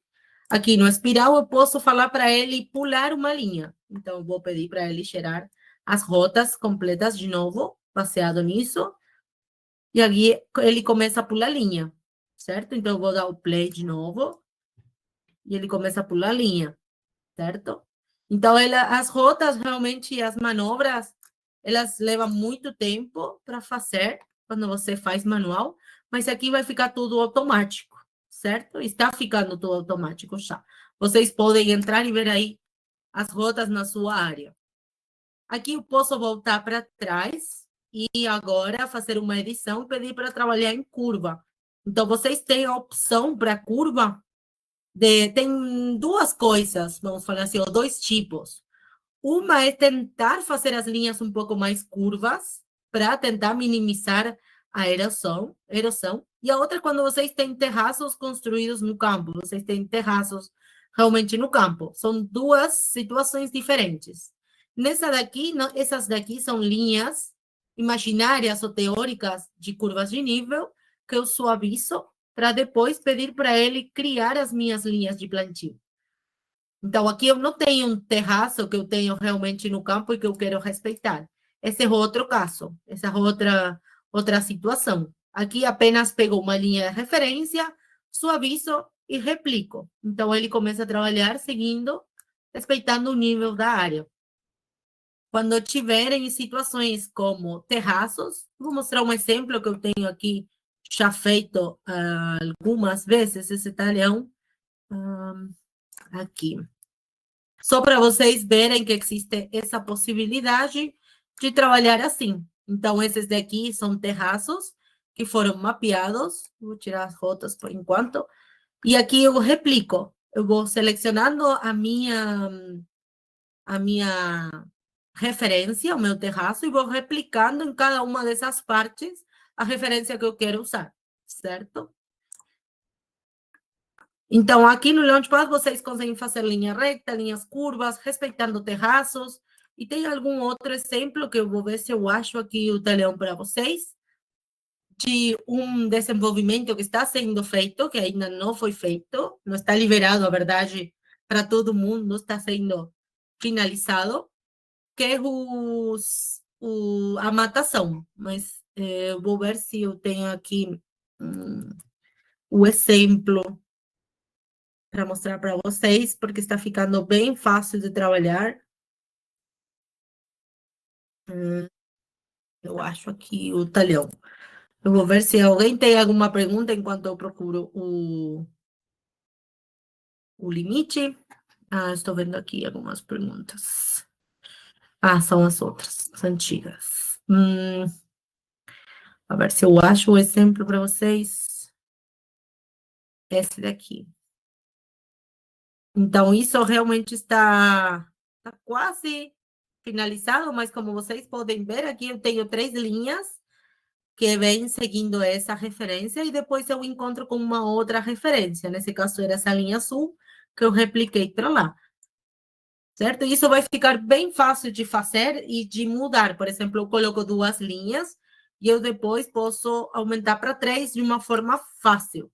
Aqui no espiral, eu posso falar para ele pular uma linha. Então, eu vou pedir para ele gerar as rotas completas de novo, baseado nisso. E aqui, ele começa a pular linha, certo? Então, eu vou dar o play de novo. E ele começa a pular linha, certo? Então, as rotas realmente, as manobras, elas levam muito tempo para fazer quando você faz manual, mas aqui vai ficar tudo automático, certo? Está ficando tudo automático já. Vocês podem entrar e ver aí as rotas na sua área. Aqui eu posso voltar para trás e agora fazer uma edição e pedir para trabalhar em curva. Então, vocês têm a opção para curva. Tem duas coisas, vamos falar assim, ou dois tipos. Uma é tentar fazer as linhas um pouco mais curvas para tentar minimizar a erosão. E a outra é quando vocês têm terraços construídos no campo, vocês têm terraços realmente no campo. São duas situações diferentes. Nessa daqui, não, essas daqui são linhas imaginárias ou teóricas de curvas de nível que eu suavizo para depois pedir para ele criar as minhas linhas de plantio. Então, aqui eu não tenho um terraço que eu tenho realmente no campo e que eu quero respeitar. Esse é outro caso, essa é outra situação. Aqui apenas pego uma linha de referência, suavizo e replico. Então, ele começa a trabalhar seguindo, respeitando o nível da área. Quando tiverem situações como terraços, vou mostrar um exemplo que eu tenho aqui já feito algumas vezes, esse talhão aqui. Só para vocês verem que existe essa possibilidade de trabalhar assim. Então, esses daqui são terraços que foram mapeados. Vou tirar as rotas por enquanto. E aqui eu replico. Eu vou selecionando a minha referência, o meu terraço, e vou replicando em cada uma dessas partes a referência que eu quero usar, certo? Então, aqui no Launchpad, vocês conseguem fazer linha reta, linhas curvas, respeitando terraços. E tem algum outro exemplo que eu vou ver se eu acho aqui o talhão para vocês, de um desenvolvimento que está sendo feito, que ainda não foi feito, não está liberado, a verdade, para todo mundo, não está sendo finalizado, que é a matação. Mas eu vou ver se eu tenho aqui o exemplo para mostrar para vocês, porque está ficando bem fácil de trabalhar. Eu acho aqui o talhão. Eu vou ver se alguém tem alguma pergunta enquanto eu procuro o limite. Estou vendo aqui algumas perguntas. São as outras, as antigas. A ver se eu acho o exemplo para vocês. Esse daqui. Então, isso realmente está quase finalizado, mas como vocês podem ver, aqui eu tenho 3 linhas que vem seguindo essa referência e depois eu encontro com uma outra referência. Nesse caso, era essa linha azul que eu repliquei para lá. Certo? Isso vai ficar bem fácil de fazer e de mudar. Por exemplo, eu coloco 2 linhas e eu depois posso aumentar para 3 de uma forma fácil.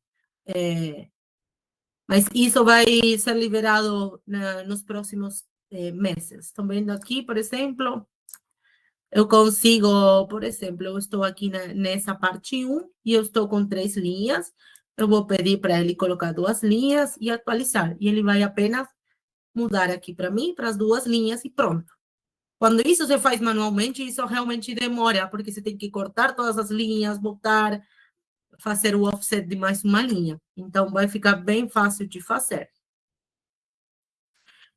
Mas isso vai ser liberado nos próximos meses. Estão vendo aqui, por exemplo, eu consigo, por exemplo, eu estou aqui nessa parte 1 e eu estou com 3 linhas. Eu vou pedir para ele colocar 2 linhas e atualizar. E ele vai apenas mudar aqui para mim, para as 2 linhas e pronto. Quando isso você faz manualmente, isso realmente demora, porque você tem que cortar todas as linhas, botar, fazer o offset de mais uma linha. Então, vai ficar bem fácil de fazer.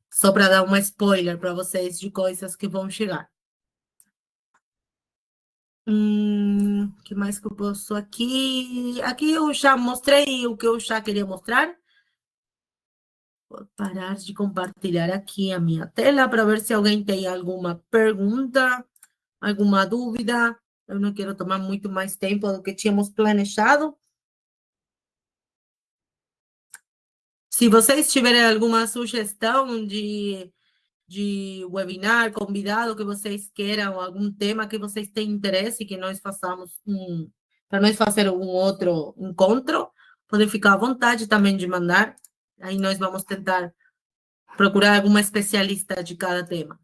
Só para dar uma spoiler para vocês de coisas que vão chegar. Que mais que eu posso aqui? Aqui eu já mostrei o que eu já queria mostrar. Vou parar de compartilhar aqui a minha tela para ver se alguém tem alguma pergunta, alguma dúvida. Eu não quero tomar muito mais tempo do que tínhamos planejado. Se vocês tiverem alguma sugestão de webinar, convidado que vocês queiram, algum tema que vocês têm interesse, que nós façamos para nós fazer um outro encontro, podem ficar à vontade também de mandar. Aí nós vamos tentar procurar alguma especialista de cada tema.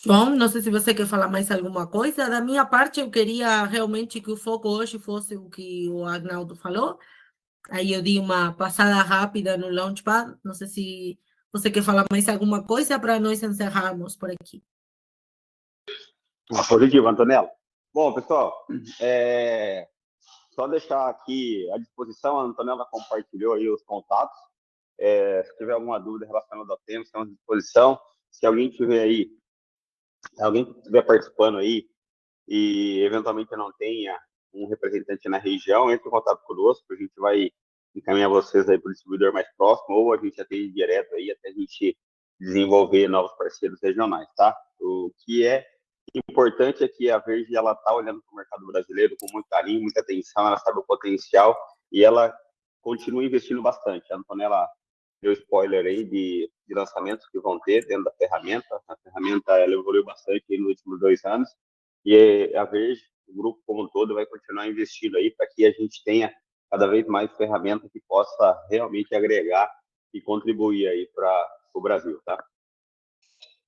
João, não sei se você quer falar mais alguma coisa. Da minha parte, eu queria realmente que o foco hoje fosse o que o Agnaldo falou. Aí eu dei uma passada rápida no Launchpad. Não sei se você quer falar mais alguma coisa para nós encerrarmos por aqui. Positivo, Antonella. Bom, pessoal, só deixar aqui à disposição, a Antonella compartilhou aí os contatos. Se tiver alguma dúvida relacionada ao tema, estamos à disposição. Se alguém tiver aí, alguém que estiver participando aí e eventualmente não tenha um representante na região, entre em contato conosco, a gente vai encaminhar vocês aí para o distribuidor mais próximo, ou a gente atende direto aí até a gente desenvolver novos parceiros regionais, tá? O que é importante é que a Verde ela está olhando para o mercado brasileiro com muito carinho, muita atenção, ela sabe o potencial e ela continua investindo bastante. A Antonella deu spoiler aí de lançamentos que vão ter dentro da ferramenta. A ferramenta ela evoluiu bastante nos últimos 2 anos e a Verde, o grupo como um todo, vai continuar investindo aí para que a gente tenha cada vez mais ferramenta que possa realmente agregar e contribuir aí para o Brasil, tá?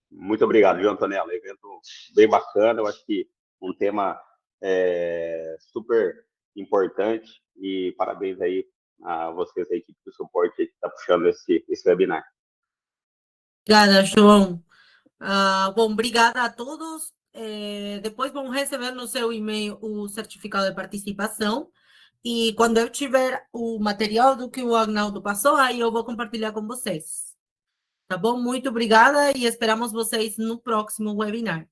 Muito obrigado, viu, Antonella? Evento bem bacana, eu acho que um tema super importante e parabéns aí a vocês, a equipe de suporte que está puxando esse webinar. Obrigada, João. Bom, obrigada a todos. Depois vão receber no seu e-mail o certificado de participação. E quando eu tiver o material do que o Agnaldo passou, aí eu vou compartilhar com vocês. Tá bom? Muito obrigada e esperamos vocês no próximo webinar.